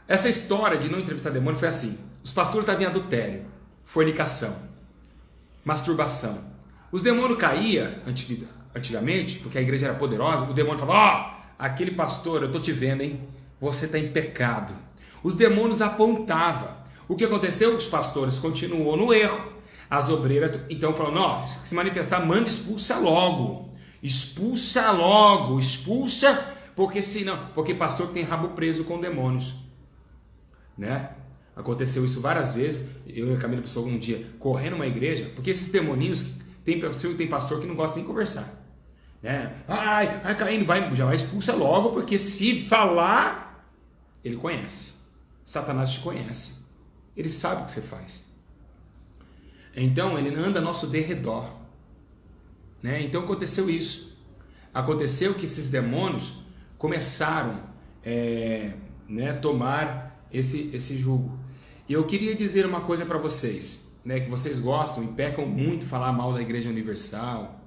Essa história de não entrevistar demônio foi assim. Os pastores estavam em adultério, fornicação, masturbação. Os demônios caíam antigamente, porque a igreja era poderosa. O demônio falava, aquele pastor, eu estou te vendo, hein? Você está em pecado. Os demônios apontavam. O que aconteceu? Os pastores continuou no erro. As obreiras, então, falaram, não, se manifestar, manda, expulsa logo. Expulsa logo, expulsa, porque senão, porque pastor tem rabo preso com demônios, né? Aconteceu isso várias vezes. Eu e a Camila Pessoa um dia correndo uma igreja, porque esses demoninhos tem pastor que não gosta nem de conversar, né? Vai caindo, já vai expulsa logo, porque se falar, ele conhece. Satanás te conhece. Ele sabe o que você faz. Então ele anda ao nosso derredor, né? Então aconteceu isso. Aconteceu que esses demônios começaram tomar esse jugo. E eu queria dizer uma coisa para vocês, né, que vocês gostam e pecam muito falar mal da Igreja Universal,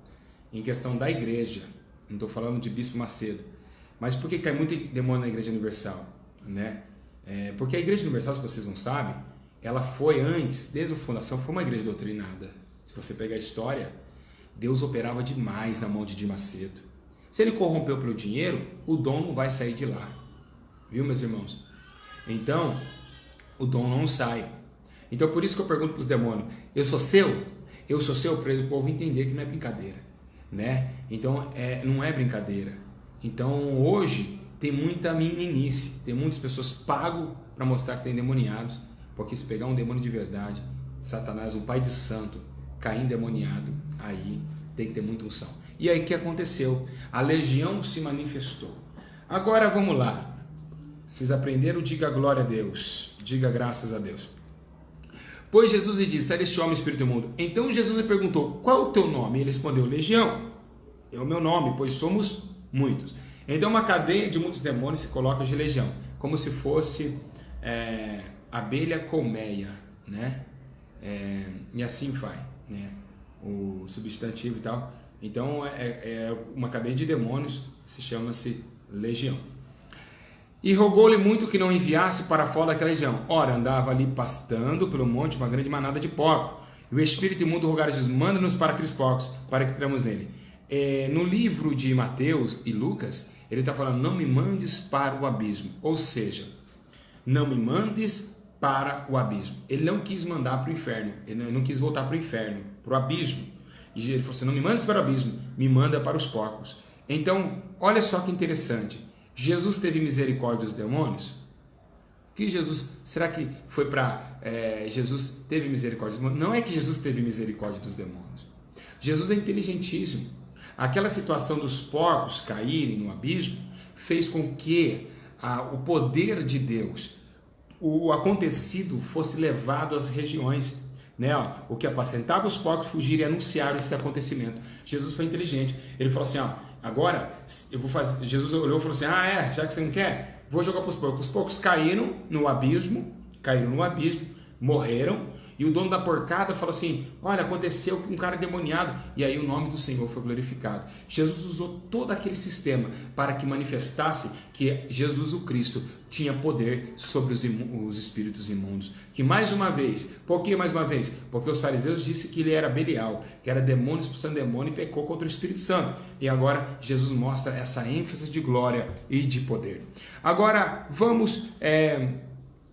em questão da igreja. Não estou falando de Bispo Macedo. Mas por que cai muito demônio na Igreja Universal? Né? Porque a Igreja Universal, se vocês não sabem, ela foi antes, desde a fundação, foi uma igreja doutrinada. Se você pegar a história, Deus operava demais na mão de Macedo. Se ele corrompeu pelo dinheiro, o dom não vai sair de lá. Viu, meus irmãos? Então, o dom não sai. Então, por isso que eu pergunto para os demônios, eu sou seu? Eu sou seu, para o povo entender que não é brincadeira, né? Então, não é brincadeira. Então, hoje, tem muita meninice, tem muitas pessoas pagam para mostrar que tem endemoniados, porque se pegar um demônio de verdade, Satanás, um pai de santo, cair endemoniado, aí tem que ter muita unção. E aí o que aconteceu? A legião se manifestou. Agora vamos lá. Vocês aprenderam? Diga glória a Deus. Diga graças a Deus. Pois Jesus lhe disse, sai deste homem espírito imundo. Então Jesus lhe perguntou, qual é o teu nome? Ele respondeu, legião. É o meu nome, pois somos muitos. Então uma cadeia de muitos demônios se coloca de legião, como se fosse abelha colmeia, né? E assim vai, né? O substantivo e tal. Então uma cadeia de demônios, se chama-se legião. E rogou-lhe muito que não enviasse para fora daquela legião. Ora, andava ali pastando pelo monte uma grande manada de porcos. E o espírito imundo rogara a Jesus, manda-nos para aqueles porcos, para que entremos nele. No livro de Mateus e Lucas, ele está falando, não me mandes para o abismo. Ou seja, não me mandes para o abismo. Ele não quis mandar para o inferno. Ele não quis voltar para o inferno, para o abismo. E ele falou assim, não me mandes para o abismo, me manda para os porcos. Então, olha só que interessante. Jesus teve misericórdia dos demônios? Que Jesus, será que foi para... Jesus teve misericórdia dos demônios? Não é que Jesus teve misericórdia dos demônios. Jesus é inteligentíssimo. Aquela situação dos porcos caírem no abismo fez com que o poder de Deus, o acontecido, fosse levado às regiões, né? O que apacentava os porcos fugir e anunciar esse acontecimento. Jesus foi inteligente. Ele falou assim, agora eu vou fazer. Jesus olhou e falou assim, já que você não quer, vou jogar para os porcos. Os porcos caíram no abismo, morreram. E o dono da porcada falou assim, olha, aconteceu com um cara endemoniado. E aí o nome do Senhor foi glorificado. Jesus usou todo aquele sistema para que manifestasse que Jesus, o Cristo, tinha poder sobre os espíritos imundos. Que mais uma vez, por que mais uma vez? Porque os fariseus disseram que ele era Belial, que era demônio expulsando demônio e pecou contra o Espírito Santo. E agora Jesus mostra essa ênfase de glória e de poder. Agora vamos...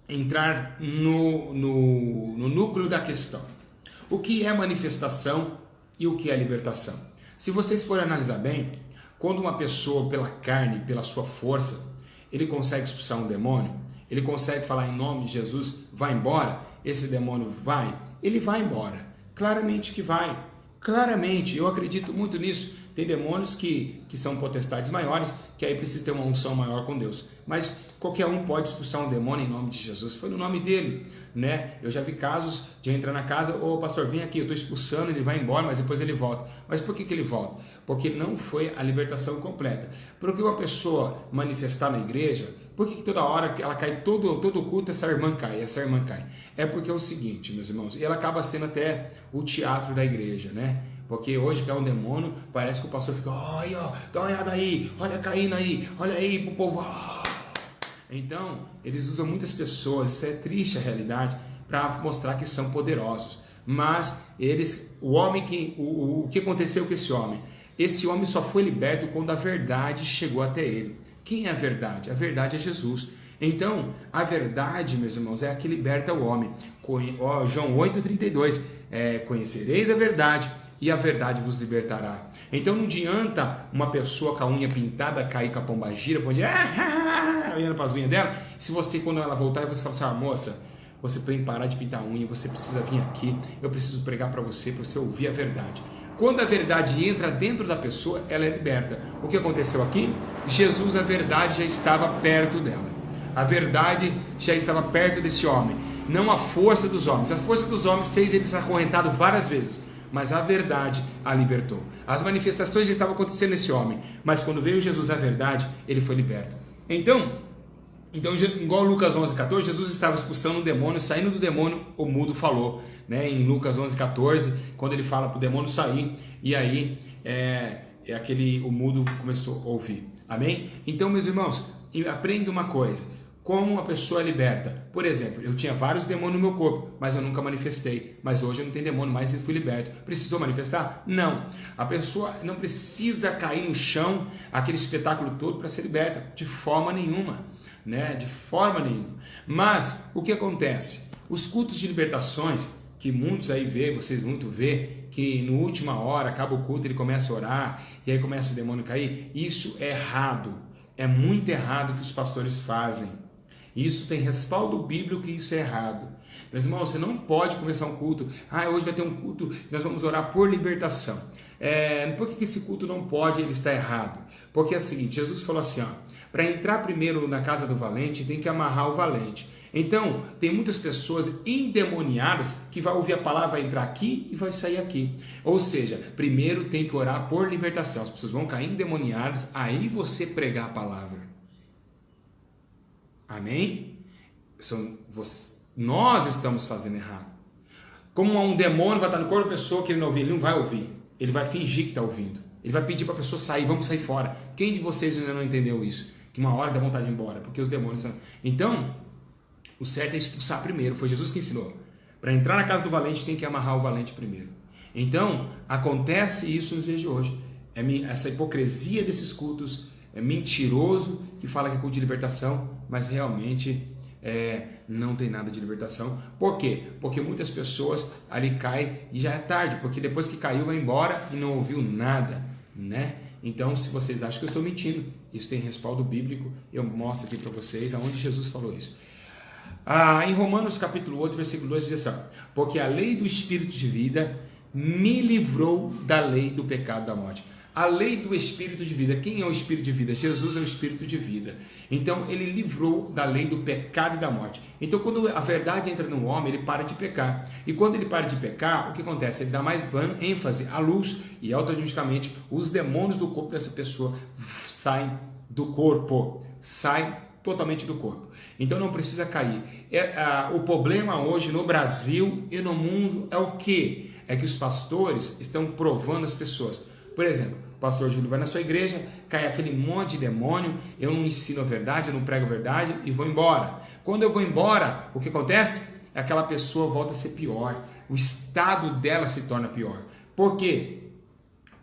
entrar no núcleo da questão. O que é manifestação e o que é libertação? Se vocês forem analisar bem, quando uma pessoa, pela carne, pela sua força, ele consegue expulsar um demônio, ele consegue falar em nome de Jesus, vai embora, esse demônio vai, ele vai embora. Claramente que vai. Claramente, eu acredito muito nisso. Tem demônios que são potestades maiores, que aí precisa ter uma unção maior com Deus. Mas qualquer um pode expulsar um demônio em nome de Jesus. Foi no nome dele, né? Eu já vi casos de entrar na casa, pastor, vem aqui, eu estou expulsando, ele vai embora, mas depois ele volta. Mas por que ele volta? Porque não foi a libertação completa. Porque uma pessoa manifestar na igreja, Por que toda hora ela cai, todo culto, essa irmã cai? É porque é o seguinte, meus irmãos, e ela acaba sendo até o teatro da igreja, né? Porque hoje cai um demônio, parece que o pastor fica, olha, ó, dá uma olhada aí, olha caindo aí, olha aí pro povo. Então, eles usam muitas pessoas, isso é triste a realidade, para mostrar que são poderosos. Mas o que aconteceu com esse homem? Esse homem só foi liberto quando a verdade chegou até ele. Quem é a verdade? A verdade é Jesus. Então, a verdade, meus irmãos, é a que liberta o homem. João 8,32, conhecereis a verdade e a verdade vos libertará. Então não adianta uma pessoa com a unha pintada cair com a pombagira, olhando para as unhas dela, se você, quando ela voltar, você fala assim, moça, você tem que parar de pintar a unha, você precisa vir aqui, eu preciso pregar para você ouvir a verdade. Quando a verdade entra dentro da pessoa, ela é liberta. O que aconteceu aqui? Jesus, a verdade já estava perto dela. A verdade já estava perto desse homem. Não a força dos homens. A força dos homens fez ele ser acorrentado várias vezes. Mas a verdade a libertou. As manifestações já estavam acontecendo nesse homem. Mas quando veio Jesus, a verdade, ele foi liberto. Então, igual Lucas 11,14, Jesus estava expulsando um demônio, saindo do demônio, o mudo falou, né? Em Lucas 11,14, quando ele fala para o demônio sair, e aí o mudo começou a ouvir. Amém? Então, meus irmãos, aprenda uma coisa. Como uma pessoa é liberta? Por exemplo, eu tinha vários demônios no meu corpo, mas eu nunca manifestei. Mas hoje eu não tenho demônio, mas eu fui liberto. Precisou manifestar? Não. A pessoa não precisa cair no chão, aquele espetáculo todo, para ser liberta. De forma nenhuma. Né? De forma nenhuma. Mas, o que acontece? Os cultos de libertações, que muitos aí vocês muito vê, que no última hora, acaba o culto, ele começa a orar, e aí começa o demônio a cair. Isso é errado. É muito errado o que os pastores fazem. Isso tem respaldo bíblico que isso é errado. Meus irmãos, você não pode começar um culto. Hoje vai ter um culto, nós vamos orar por libertação. Por que esse culto não pode? Ele está errado. Porque é o seguinte, Jesus falou assim, para entrar primeiro na casa do valente, tem que amarrar o valente. Então, tem muitas pessoas endemoniadas que vai ouvir a palavra, vai entrar aqui e vai sair aqui. Ou seja, primeiro tem que orar por libertação. As pessoas vão cair endemoniadas, aí você pregar a palavra. Amém? Nós estamos fazendo errado. Como um demônio vai estar no corpo da pessoa querendo ouvir, ele não vai ouvir. Ele vai fingir que está ouvindo. Ele vai pedir para a pessoa sair, vamos sair fora. Quem de vocês ainda não entendeu isso? Que uma hora dá vontade de ir embora, porque os demônios são... Então, o certo é expulsar primeiro. Foi Jesus que ensinou. Para entrar na casa do valente tem que amarrar o valente primeiro. Então, acontece isso nos dias de hoje. Essa hipocrisia desses cultos. É mentiroso que fala que é culto de libertação, mas realmente não tem nada de libertação. Por quê? Porque muitas pessoas ali caem e já é tarde, porque depois que caiu vai embora e não ouviu nada, né? Então, se vocês acham que eu estou mentindo, isso tem respaldo bíblico, eu mostro aqui para vocês aonde Jesus falou isso. Em Romanos capítulo 8, versículo 2 diz assim, porque a lei do Espírito de vida me livrou da lei do pecado e da morte. A lei do Espírito de vida. Quem é o Espírito de vida? Jesus é o Espírito de vida. Então ele livrou da lei do pecado e da morte. Então quando a verdade entra no homem, ele para de pecar. E quando ele para de pecar, o que acontece? Ele dá mais ênfase à luz e automaticamente os demônios do corpo dessa pessoa saem do corpo. Saem totalmente do corpo. Então não precisa cair. O problema hoje no Brasil e no mundo é o quê? É que os pastores estão provando as pessoas. Por exemplo, o pastor Júlio vai na sua igreja, cai aquele monte de demônio, eu não ensino a verdade, eu não prego a verdade e vou embora. Quando eu vou embora, o que acontece? Aquela pessoa volta a ser pior, o estado dela se torna pior. Por quê?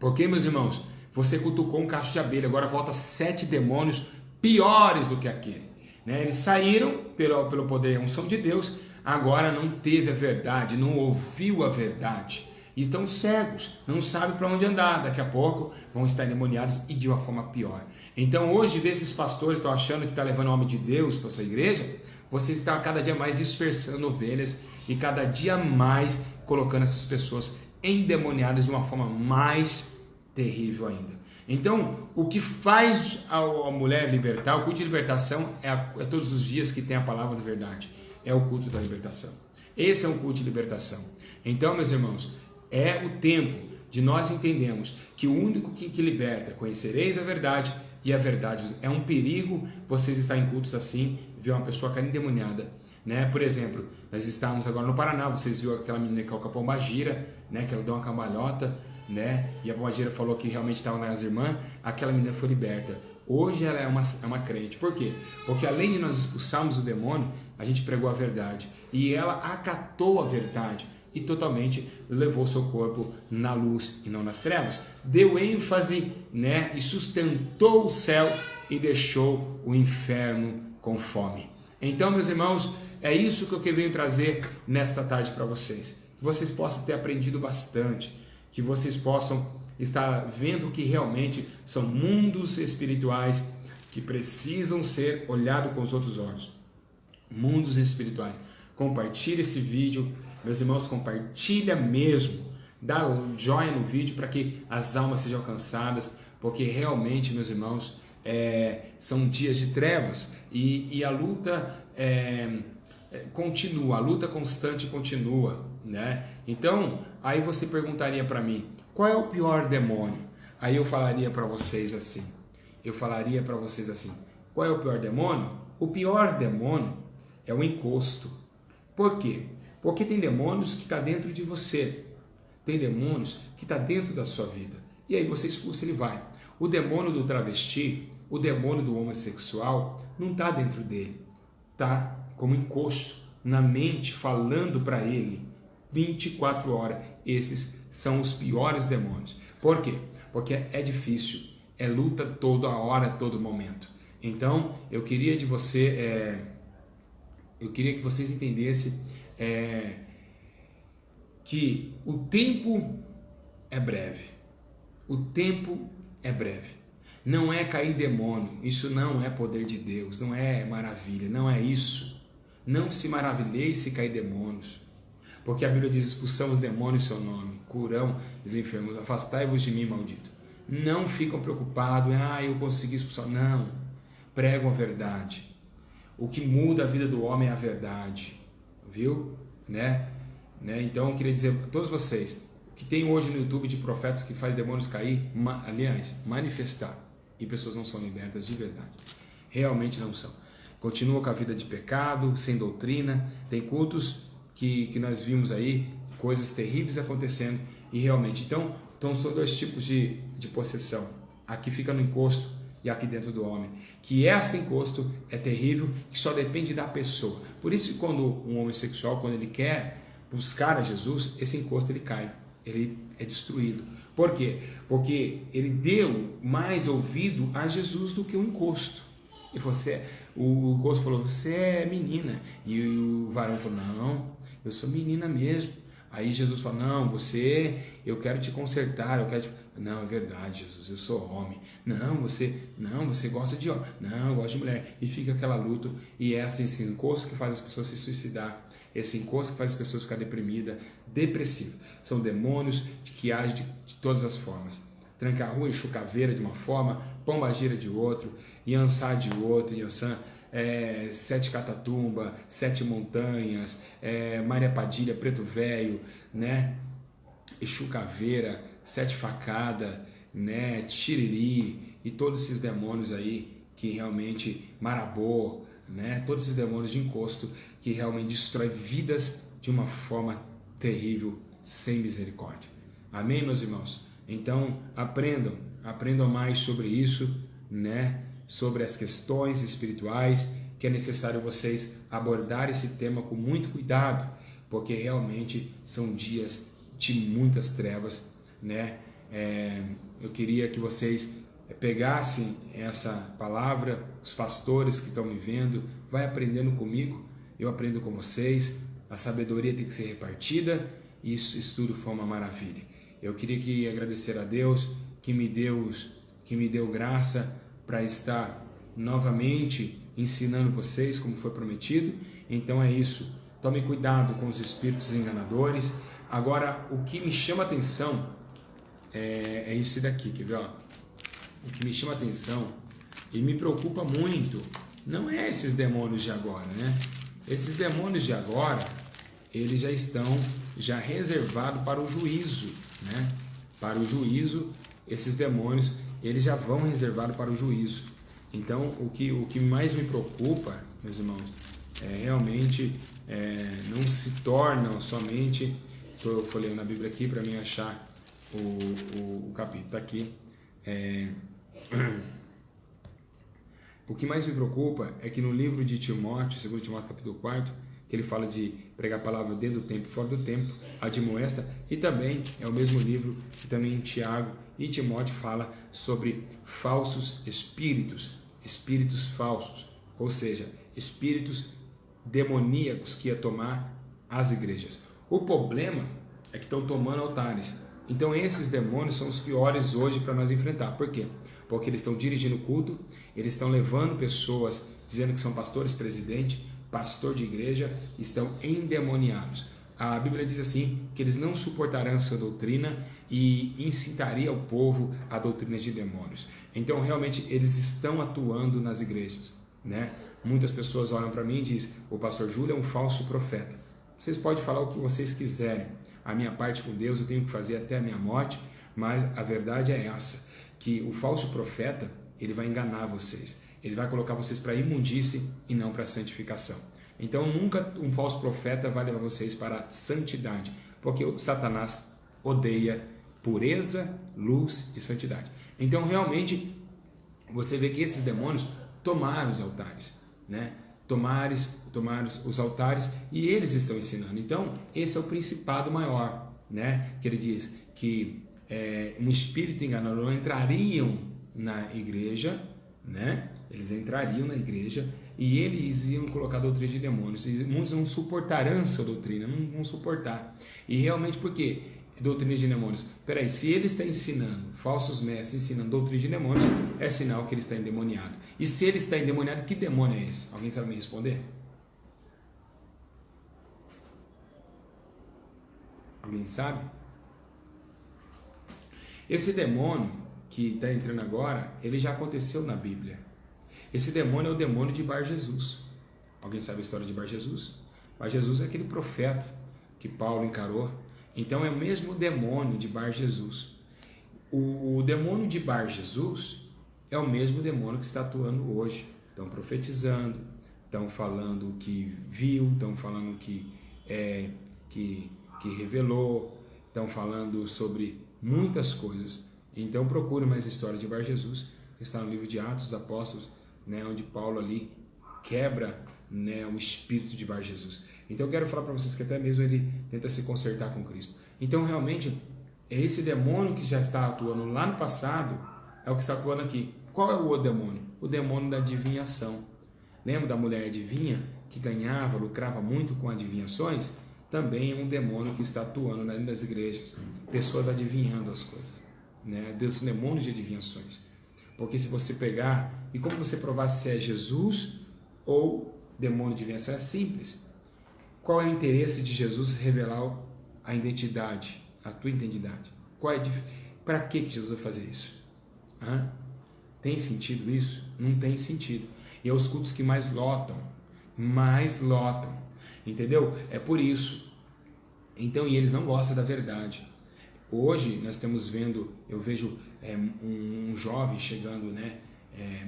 Porque, meus irmãos, você cutucou um cacho de abelha, agora volta 7 demônios piores do que aquele. Eles saíram pelo poder e unção de Deus, agora não teve a verdade, não ouviu a verdade. E estão cegos, não sabem para onde andar, daqui a pouco vão estar endemoniados e de uma forma pior. Então hoje, ver esses pastores estão achando que está levando o homem de Deus para a sua igreja, vocês estão cada dia mais dispersando ovelhas e cada dia mais colocando essas pessoas endemoniadas de uma forma mais terrível ainda. Então, o que faz a mulher libertar, o culto de libertação é todos os dias que tem a palavra da verdade, é o culto da libertação. Esse é um culto de libertação. Então, meus irmãos, é o tempo de nós entendermos que o único que liberta, conhecereis a verdade e a verdade. É um perigo vocês estarem em cultos assim, ver uma pessoa cair endemoniada, né? Por exemplo, nós estávamos agora no Paraná, vocês viram aquela menina que é o Pombagira, né? Que ela deu uma cambalhota, né? E a Pombagira falou que realmente estava nas irmãs, aquela menina foi liberta. Hoje ela é uma crente. Por quê? Porque além de nós expulsarmos o demônio, a gente pregou a verdade. E ela acatou a verdade e totalmente levou seu corpo na luz e não nas trevas. Deu ênfase, né? E sustentou o céu e deixou o inferno com fome. Então, meus irmãos, é isso que eu venho trazer nesta tarde para vocês. Que vocês possam ter aprendido bastante. Que vocês possam estar vendo que realmente são mundos espirituais que precisam ser olhados com os outros olhos. Mundos espirituais. Compartilhe esse vídeo, meus irmãos, compartilha mesmo. Dá um joinha no vídeo para que as almas sejam alcançadas, porque realmente, meus irmãos, são dias de trevas e a luta continua, a luta constante continua, né? Então, aí você perguntaria para mim, qual é o pior demônio? Aí eu falaria para vocês assim, qual é o pior demônio? O pior demônio é o encosto. Por quê? Porque tem demônios que estão dentro de você, tem demônios que estão dentro da sua vida, e aí você expulsa, ele vai. O demônio do travesti, o demônio do homossexual, não está dentro dele, está como encosto na mente, falando para ele 24 horas. Esses são os piores demônios. Por quê? Porque é difícil, é luta toda hora, todo momento. Então, eu queria que vocês entendessem que o tempo é breve. O tempo é breve. Não é cair demônio, isso não é poder de Deus, não é maravilha, não é isso. Não se maravilhei se cair demônios. Porque a Bíblia diz, expulsamos demônios em seu nome, curão os enfermos, afastai-vos de mim, maldito. Não ficam preocupados, eu consegui expulsar. Não, pregam a verdade. O que muda a vida do homem é a verdade, viu? Né? Então eu queria dizer a todos vocês, o que tem hoje no YouTube de profetas que faz demônios cair, aliás, manifestar, e pessoas não são libertas de verdade, realmente não são. Continua com a vida de pecado, sem doutrina, tem cultos que nós vimos aí, coisas terríveis acontecendo, e realmente, então são dois tipos de possessão, aqui fica no encosto e aqui dentro do homem, que esse encosto é terrível, que só depende da pessoa. Por isso, quando um homossexual, quando ele quer buscar a Jesus, esse encosto ele cai, ele é destruído. Por quê? Porque ele deu mais ouvido a Jesus do que o encosto. E o encosto falou, você é menina, e o varão falou, não, eu sou menina mesmo. Aí Jesus falou, não, eu quero te consertar, Não, é verdade, Jesus, eu sou homem. Não, você gosta de homem. Não, eu gosto de mulher. E fica aquela luta, e esse encosto que faz as pessoas se suicidar, esse encosto que faz as pessoas ficar depressivas. São demônios que agem de todas as formas. Tranca-rua e Chucaveira de uma forma, Pombagira de outro, Iansá de outro, Iansã, Sete Catatumba, Sete Montanhas, Maria Padilha, Preto Velho, né? Exu Caveira, Sete Facada, né? Tiriri, e todos esses demônios aí que realmente, Marabô, né? Todos esses demônios de encosto que realmente destrói vidas de uma forma terrível, sem misericórdia. Amém, meus irmãos? Então aprendam mais sobre isso, né? Sobre as questões espirituais, que é necessário vocês abordar esse tema com muito cuidado, porque realmente são dias de muitas trevas, né? Eu queria que vocês pegassem essa palavra, os pastores que estão me vendo, vai aprendendo comigo, eu aprendo com vocês, a sabedoria tem que ser repartida, e isso tudo foi uma maravilha. Eu queria agradecer a Deus que me deu graça para estar novamente ensinando vocês como foi prometido. Então é isso, tome cuidado com os espíritos enganadores. Agora, o que me chama a atenção é isso daqui, quer ver? Ó? O que me chama a atenção e me preocupa muito não é esses demônios de agora, né? Esses demônios de agora, eles já estão reservados para o juízo, né? Para o juízo, esses demônios eles já vão reservados para o juízo. Então, o que mais me preocupa, meus irmãos, realmente não se tornam somente... Eu folhei na Bíblia aqui para mim achar o capítulo. Está aqui. O que mais me preocupa é que no livro de Timóteo, 2 Timóteo capítulo 4, que ele fala de pregar a palavra dentro do tempo e fora do tempo, admoesta, e também é o mesmo livro que também em Tiago e Timóteo fala sobre falsos espíritos, espíritos falsos, ou seja, espíritos demoníacos que ia tomar as igrejas. O problema é que estão tomando altares. Então esses demônios são os piores hoje para nós enfrentar. Por quê? Porque eles estão dirigindo o culto, eles estão levando pessoas dizendo que são pastores, presidente, pastor de igreja, estão endemoniados. A Bíblia diz assim, que eles não suportarão essa doutrina e incitaria o povo a doutrinas de demônios. Então realmente eles estão atuando nas igrejas, né? Muitas pessoas olham para mim e dizem, o pastor Júlio é um falso profeta. Vocês podem falar o que vocês quiserem. A minha parte com Deus eu tenho que fazer até a minha morte, mas a verdade é essa, que o falso profeta, ele vai enganar vocês. Ele vai colocar vocês para imundície e não para santificação. Então nunca um falso profeta vai levar vocês para a santidade, porque o Satanás odeia pureza, luz e santidade. Então realmente você vê que esses demônios tomaram os altares, né? Tomaram os altares e eles estão ensinando. Então esse é o principado maior, né? Que ele diz que um espírito enganador não entrariam na igreja, né? Eles entrariam na igreja e eles iam colocar a doutrina de demônios. E muitos não suportarão essa doutrina, não vão suportar. E realmente por quê? Doutrina de demônios. Peraí, se ele está ensinando, falsos mestres ensinando doutrina de demônios, é sinal que ele está endemoniado. E se ele está endemoniado, que demônio é esse? Alguém sabe me responder? Alguém sabe? Esse demônio que está entrando agora, ele já aconteceu na Bíblia. Esse demônio é o demônio de Bar Jesus. Alguém sabe a história de Bar Jesus? Bar Jesus é aquele profeta que Paulo encarou. Então é o mesmo demônio de Bar Jesus. O demônio de Bar Jesus é o mesmo demônio que está atuando hoje. Estão profetizando, estão falando que viu, estão falando que revelou, estão falando sobre muitas coisas. Então procure mais a história de Bar Jesus, que está no livro de Atos dos Apóstolos, né, onde Paulo ali quebra, né, o espírito de Bar Jesus. Então eu quero falar para vocês que até mesmo ele tenta se consertar com Cristo. Então realmente esse demônio que já está atuando lá no passado é o que está atuando aqui. Qual é o outro demônio? O demônio da adivinhação. Lembra da mulher adivinha que ganhava, lucrava muito com adivinhações? Também é um demônio que está atuando dentro das igrejas. Pessoas adivinhando as coisas, né? Deus, demônios de adivinhações. Porque se você pegar, e como você provar se é Jesus ou demônio de adivinhação? É simples. Qual é o interesse de Jesus revelar a identidade, a tua identidade? Para que Jesus vai fazer isso? Tem sentido isso? Não tem sentido. E é os cultos que mais lotam, entendeu? É por isso. Então, e eles não gostam da verdade. Hoje nós estamos vendo, eu vejo um jovem chegando, né?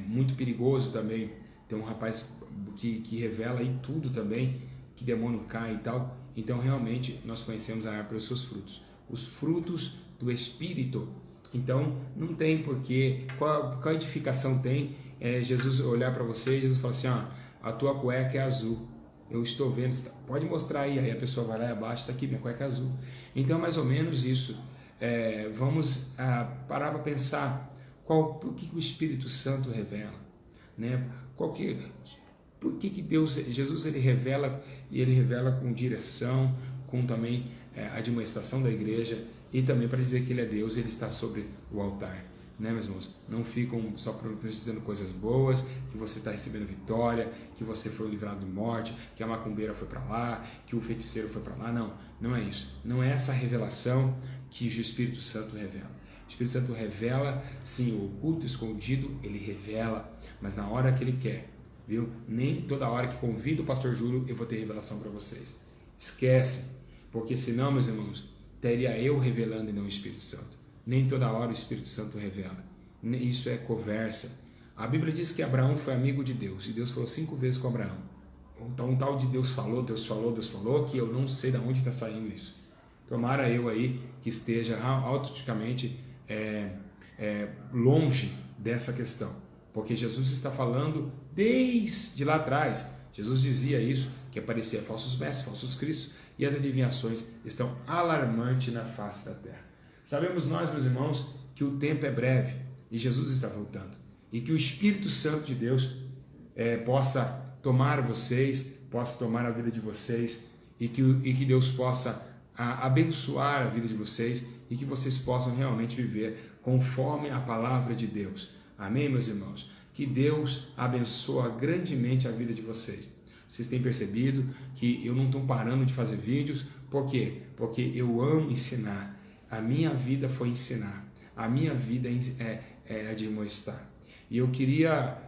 Muito perigoso também. Tem um rapaz que revela aí tudo também, que demônio cai e tal. Então realmente nós conhecemos a árvore pelos seus frutos, os frutos do Espírito. Então não tem porquê, qual edificação tem Jesus olhar para você e Jesus falar assim, a tua cueca é azul, eu estou vendo, pode mostrar aí a pessoa vai lá e abaixa, está aqui, minha cueca é azul. Então mais ou menos isso. Vamos parar para pensar por que o Espírito Santo revela, né? Por que Deus, Jesus, ele revela, e ele revela com direção, com também a admoestação da igreja, e também para dizer que ele é Deus, ele está sobre o altar, né, meus irmãos? Não ficam só dizendo coisas boas, que você está recebendo vitória, que você foi livrado de morte, que a macumbeira foi para lá, que o feiticeiro foi para lá. Não é isso. Não é essa revelação que o Espírito Santo revela. O Espírito Santo revela, sim, o oculto, escondido, ele revela, mas na hora que ele quer. Viu? Nem toda hora que convido o pastor Júlio eu vou ter revelação para vocês. Esquece, porque senão, meus irmãos, teria eu revelando e não o Espírito Santo. Nem toda hora o Espírito Santo revela. Isso é conversa. A Bíblia diz que Abraão foi amigo de Deus, e Deus falou 5 vezes com Abraão. Então um tal de Deus falou, que eu não sei de onde está saindo isso. Tomara eu aí que esteja autenticamente longe dessa questão, porque Jesus está falando desde lá atrás. Jesus dizia isso, que aparecia falsos mestres, falsos cristos, e as adivinhações estão alarmantes na face da terra. Sabemos nós, meus irmãos, que o tempo é breve e Jesus está voltando, e que o Espírito Santo de Deus possa tomar vocês, possa tomar a vida de vocês, e que Deus possa abençoar a vida de vocês, e que vocês possam realmente viver conforme a palavra de Deus. Amém, meus irmãos? Que Deus abençoe grandemente a vida de vocês. Vocês têm percebido que eu não estou parando de fazer vídeos. Por quê? Porque eu amo ensinar. A minha vida foi ensinar. A minha vida é de mostrar. E eu queria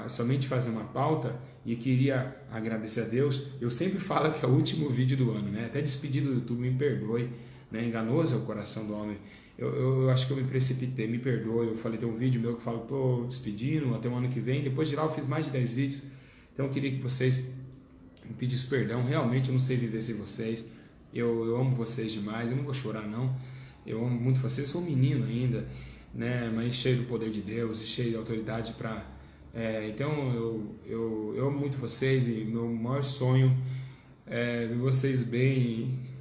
somente fazer uma pauta e queria agradecer a Deus. Eu sempre falo que é o último vídeo do ano, né? Até despedido do YouTube, me perdoe, né? Enganoso é o coração do homem. Eu acho que eu me precipitei, me perdoe. Eu falei, tem um vídeo meu que fala, estou despedindo até o ano que vem. Depois de lá eu fiz mais de 10 vídeos. Então eu queria que vocês me pedissem perdão. Realmente eu não sei viver sem vocês. Eu amo vocês demais. Eu não vou chorar, não. Eu amo muito vocês. Eu sou um menino ainda, né? Mas cheio do poder de Deus e cheio de autoridade para... então eu amo muito vocês, e meu maior sonho é ver vocês bem.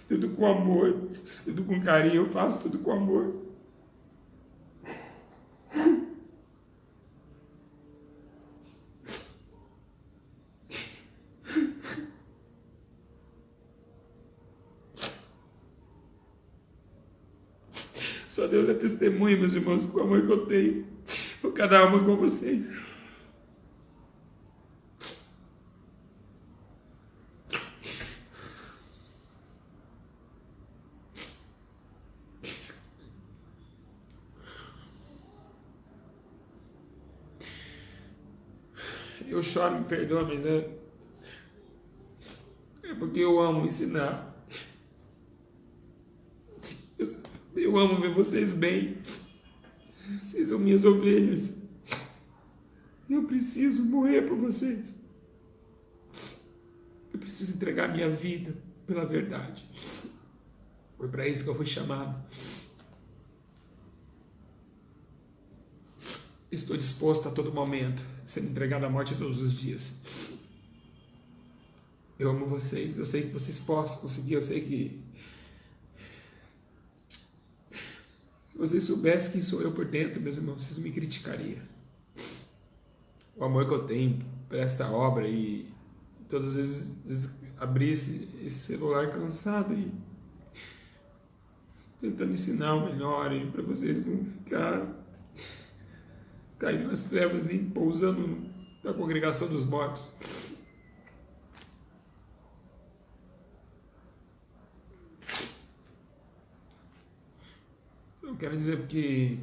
Tudo com amor, tudo com carinho, eu faço tudo com amor. Só Deus é testemunha, meus irmãos, com o amor que eu tenho por cada uma com vocês. Eu choro, me perdoa, mas é porque eu amo ensinar. Eu amo ver vocês bem. Vocês são minhas ovelhas. Eu preciso morrer por vocês. Eu preciso entregar minha vida pela verdade. Foi para isso que eu fui chamado. Estou disposto a todo momento a ser entregado à morte todos os dias. Eu amo vocês. Eu sei que vocês possam conseguir. Eu sei que se vocês soubessem quem sou eu por dentro, meus irmãos, vocês não me criticariam. O amor que eu tenho por essa obra, e todas as vezes abrir esse celular cansado e tentando ensinar o melhor, e para vocês não cair nas trevas, nem pousando na congregação dos mortos. Eu quero dizer porque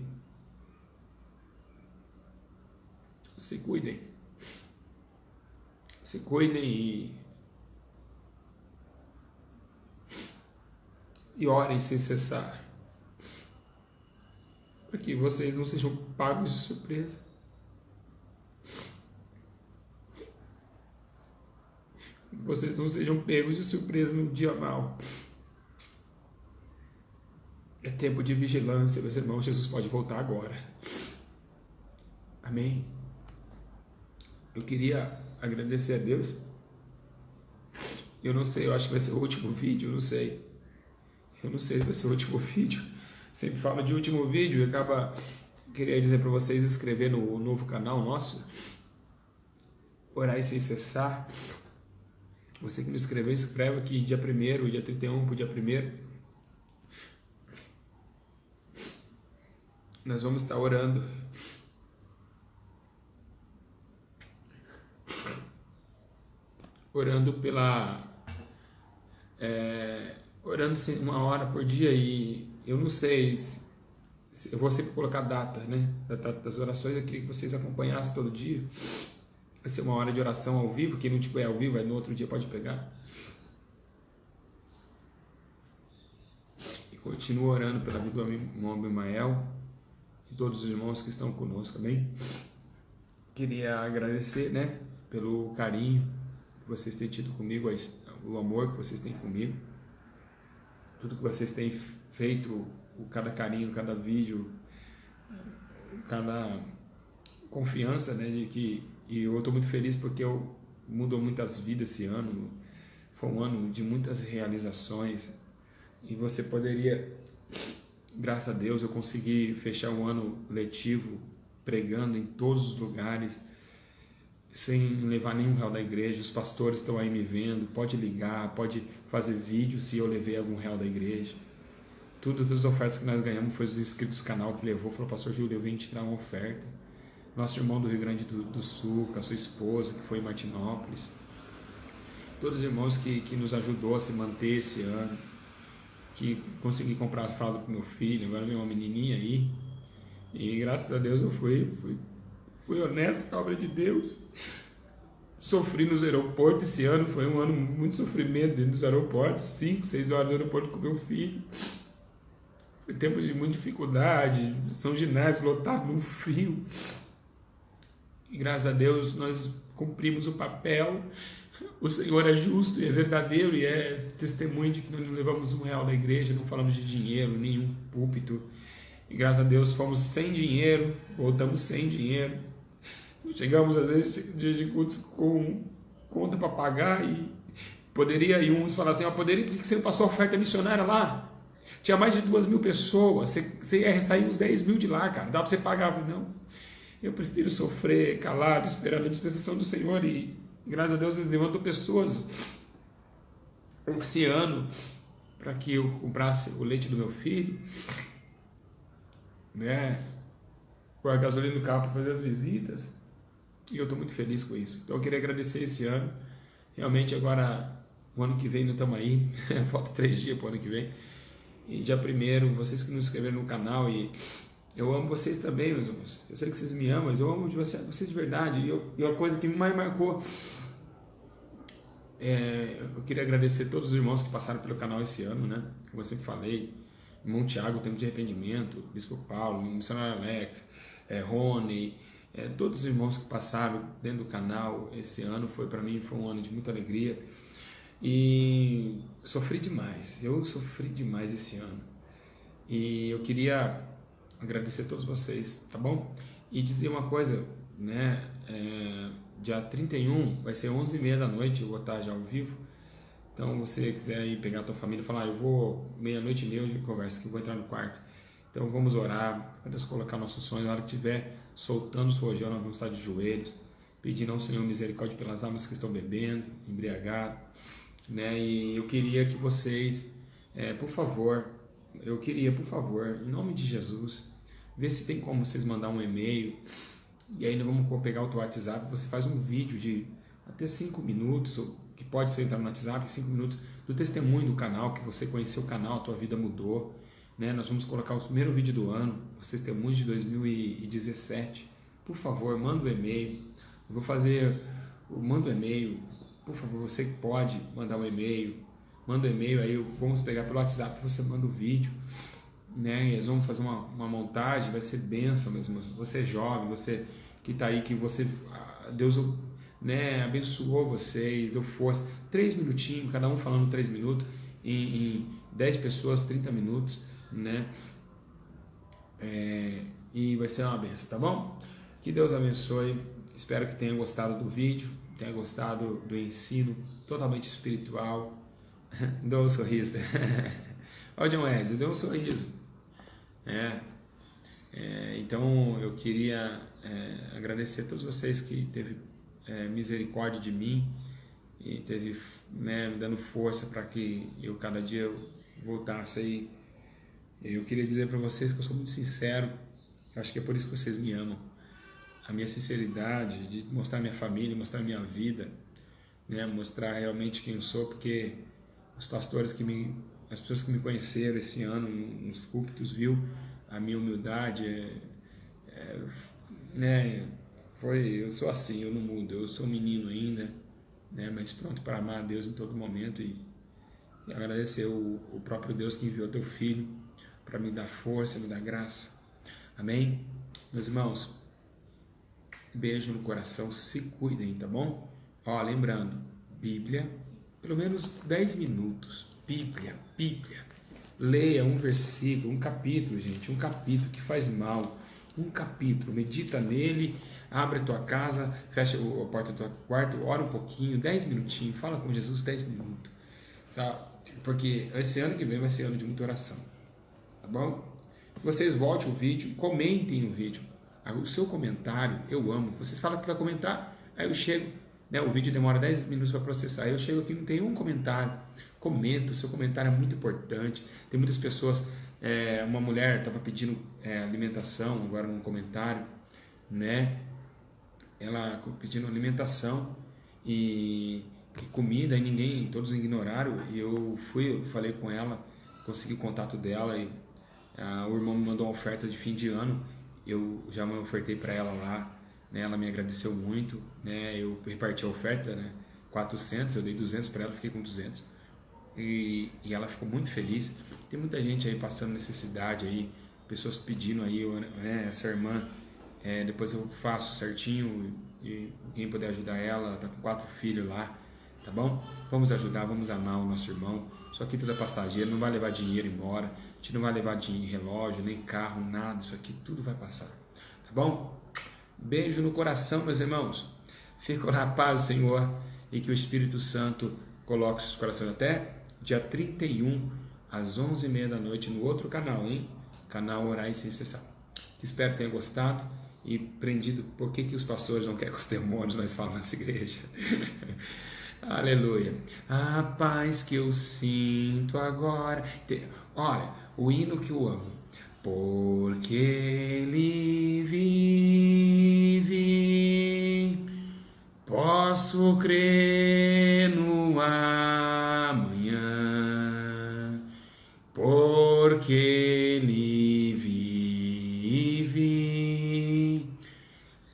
se cuidem e orem sem cessar, para que vocês não sejam pagos de surpresa. Que vocês não sejam pegos de surpresa no dia mau. É tempo de vigilância, meus irmãos. Jesus pode voltar agora. Amém? Eu queria agradecer a Deus. Eu não sei, eu acho que vai ser o último vídeo, eu não sei. Eu não sei se vai ser o último vídeo. Sempre falo de último vídeo e queria dizer para vocês inscrever no novo canal nosso. Orar sem cessar. Você que não inscreveu, inscreva aqui dia 1º, dia 31 para o dia 1º. Nós vamos estar orando. Orando orando 1 hora por dia, e eu não sei se eu vou sempre colocar data, né? Das orações. Eu queria que vocês acompanhassem todo dia. Vai ser 1 hora de oração ao vivo. Quem não tiver ao vivo, no outro dia pode pegar. Continuo orando pela vida do irmão Abimael e todos os irmãos que estão conosco, amém? Queria agradecer, né, pelo carinho que vocês têm tido comigo, o amor que vocês têm comigo, tudo que vocês têm feito, cada carinho, cada vídeo, cada confiança, né, e eu estou muito feliz porque mudou muitas vidas esse ano, foi um ano de muitas realizações, e você poderia, graças a Deus, eu consegui fechar um ano letivo pregando em todos os lugares, sem levar nenhum real da igreja. Os pastores estão aí me vendo, pode ligar, pode fazer vídeo se eu levei algum real da igreja. Todas as ofertas que nós ganhamos foi os inscritos do canal que levou, falou: pastor Júlio, eu vim te dar uma oferta. Nosso irmão do Rio Grande do Sul, com a sua esposa, que foi em Martinópolis. Todos os irmãos que nos ajudou a se manter esse ano, que consegui comprar a fralda para o meu filho, agora veio uma menininha aí, e graças a Deus eu fui honesto com a obra de Deus. Sofri nos aeroportos esse ano, foi um ano muito sofrimento dentro dos aeroportos, 5, 6 horas no aeroporto com meu filho. Foi tempo de muita dificuldade, São Ginásio lotado no frio. E graças a Deus nós cumprimos o papel. O Senhor é justo e é verdadeiro e é testemunho de que nós não levamos um real da igreja, não falamos de dinheiro, nenhum púlpito. E graças a Deus fomos sem dinheiro, voltamos sem dinheiro. Chegamos às vezes dias de cultos com conta para pagar e poderia, e uns falar assim: por que você não passou a oferta missionária lá? Tinha mais de 2.000 pessoas, você ia sair uns 10.000 de lá, cara, dá para você pagar. Não, eu prefiro sofrer calado, esperando a dispensação do Senhor, e graças a Deus Deus levantou pessoas esse ano para que eu comprasse o leite do meu filho, né, com a gasolina do carro para fazer as visitas, e eu estou muito feliz com isso. Então eu queria agradecer esse ano. Realmente agora, o ano que vem não estamos aí, falta 3 dias para o ano que vem, e dia 1º, vocês que nos inscreveram no canal, e eu amo vocês também, meus irmãos. Eu sei que vocês me amam, mas eu amo vocês de verdade. E uma coisa que mais marcou, eu queria agradecer a todos os irmãos que passaram pelo canal esse ano, né? Como eu sempre falei, irmão Tiago, Tempo de Arrependimento, Bispo Paulo, Missionário Alex, Rony, todos os irmãos que passaram dentro do canal esse ano, para mim foi um ano de muita alegria. E sofri demais, eu sofri demais esse ano. E eu queria agradecer a todos vocês, tá bom? E dizer uma coisa, né? Dia 31 vai ser 11h30 da noite, eu vou estar já ao vivo. Então, se você quiser ir pegar a tua família e falar: eu vou meia-noite e meia, eu converso, que eu vou entrar no quarto. Então, vamos orar para Deus colocar nossos sonhos. Na hora que estiver soltando o rojão, nós vamos estar de joelhos, pedindo ao Senhor misericórdia pelas almas que estão bebendo, embriagados, né? E eu queria que vocês, por favor, em nome de Jesus, ver se tem como vocês mandar um e-mail, e aí nós vamos pegar o teu WhatsApp, você faz um vídeo de até 5 minutos, que pode ser entrar no WhatsApp, 5 minutos, do testemunho do canal, que você conheceu o canal, a tua vida mudou, né? Nós vamos colocar o primeiro vídeo do ano, os testemunhos de 2017, por favor, manda um e-mail, manda um e-mail, por favor, você que pode mandar um e-mail, manda um e-mail, aí vamos pegar pelo WhatsApp, você manda o vídeo, né? E eles vão fazer uma montagem, vai ser bênção mesmo. Você é jovem, você que está aí, que Deus, né, abençoou vocês, deu força. 3 minutinhos, cada um falando 3 minutos, em 10 pessoas, 30 minutos, né? E vai ser uma bênção, tá bom? Que Deus abençoe. Espero que tenha gostado do vídeo, tenha gostado do ensino totalmente espiritual. Deu um sorriso. Olha o John Wesley, deu um sorriso. Então eu queria agradecer a todos vocês que teve misericórdia de mim e teve, né, me dando força para que eu cada dia eu voltasse aí. Eu queria dizer para vocês que eu sou muito sincero. Eu acho que é por isso que vocês me amam. A minha sinceridade de mostrar minha família, mostrar minha vida, né, mostrar realmente quem eu sou, porque os pastores as pessoas que me conheceram esse ano nos púlpitos, viu a minha humildade, né? Eu sou assim, eu não mudo, eu sou menino ainda, né? Mas pronto para amar a Deus em todo momento, e agradecer o próprio Deus que enviou teu filho para me dar força, me dar graça. Amém? Meus irmãos, beijo no coração, se cuidem, tá bom? Ó, lembrando, Bíblia, pelo menos 10 minutos, Bíblia. Leia um versículo, um capítulo, gente, um capítulo que faz mal, um capítulo, medita nele, abre a tua casa, fecha a porta do teu quarto, ora um pouquinho, 10 minutinhos, fala com Jesus 10 minutos, tá? Porque esse ano que vem vai ser ano de muita oração, tá bom? Que vocês voltem o vídeo, comentem o vídeo, o seu comentário, eu amo, vocês falam que vai comentar, aí eu chego, né, o vídeo demora 10 minutos para processar, aí eu chego aqui, não tem um comentário, comenta, o seu comentário é muito importante. Tem muitas pessoas, uma mulher estava pedindo alimentação agora num comentário, né? Ela pedindo alimentação e comida, e todos ignoraram, e eu falei com ela, consegui o contato dela, e o irmão me mandou uma oferta de fim de ano, eu já me ofertei para ela lá, né? Ela me agradeceu muito, né? Eu reparti a oferta, né? 400, eu dei 200 para ela, fiquei com 200. E ela ficou muito feliz. Tem muita gente aí passando necessidade aí, pessoas pedindo aí, né, essa irmã, depois eu faço certinho, e quem puder ajudar ela, tá com 4 filhos lá, tá bom? Vamos ajudar, vamos amar o nosso irmão. Isso aqui tudo é passageiro, não vai levar dinheiro embora, a gente não vai levar relógio, nem carro, nada, isso aqui tudo vai passar, tá bom? Beijo no coração, meus irmãos. Fico na paz do Senhor e que o Espírito Santo coloque seus corações até dia 31, às 11h30 da noite, no outro canal, hein? Canal Orar Sem Cessar. Espero que tenha gostado e aprendido por que os pastores não querem que os demônios nós falamos nessa igreja. Aleluia. A paz que eu sinto agora. Olha, o hino que eu amo. Porque Ele vive, posso crer no amanhã, porque Ele vive,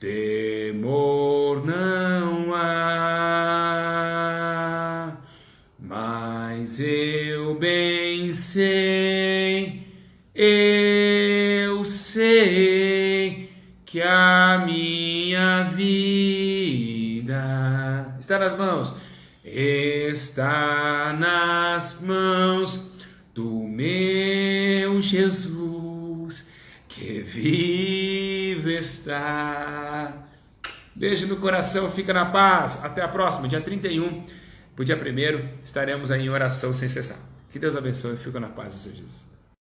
temor não há, mas eu bem sei, eu sei que a minha vida está nas mãos do meu Jesus, que vivo está. Beijo no coração, fica na paz. Até a próxima, dia 31, pro dia 1º, estaremos aí em oração sem cessar. Que Deus abençoe, fica na paz do Senhor Jesus.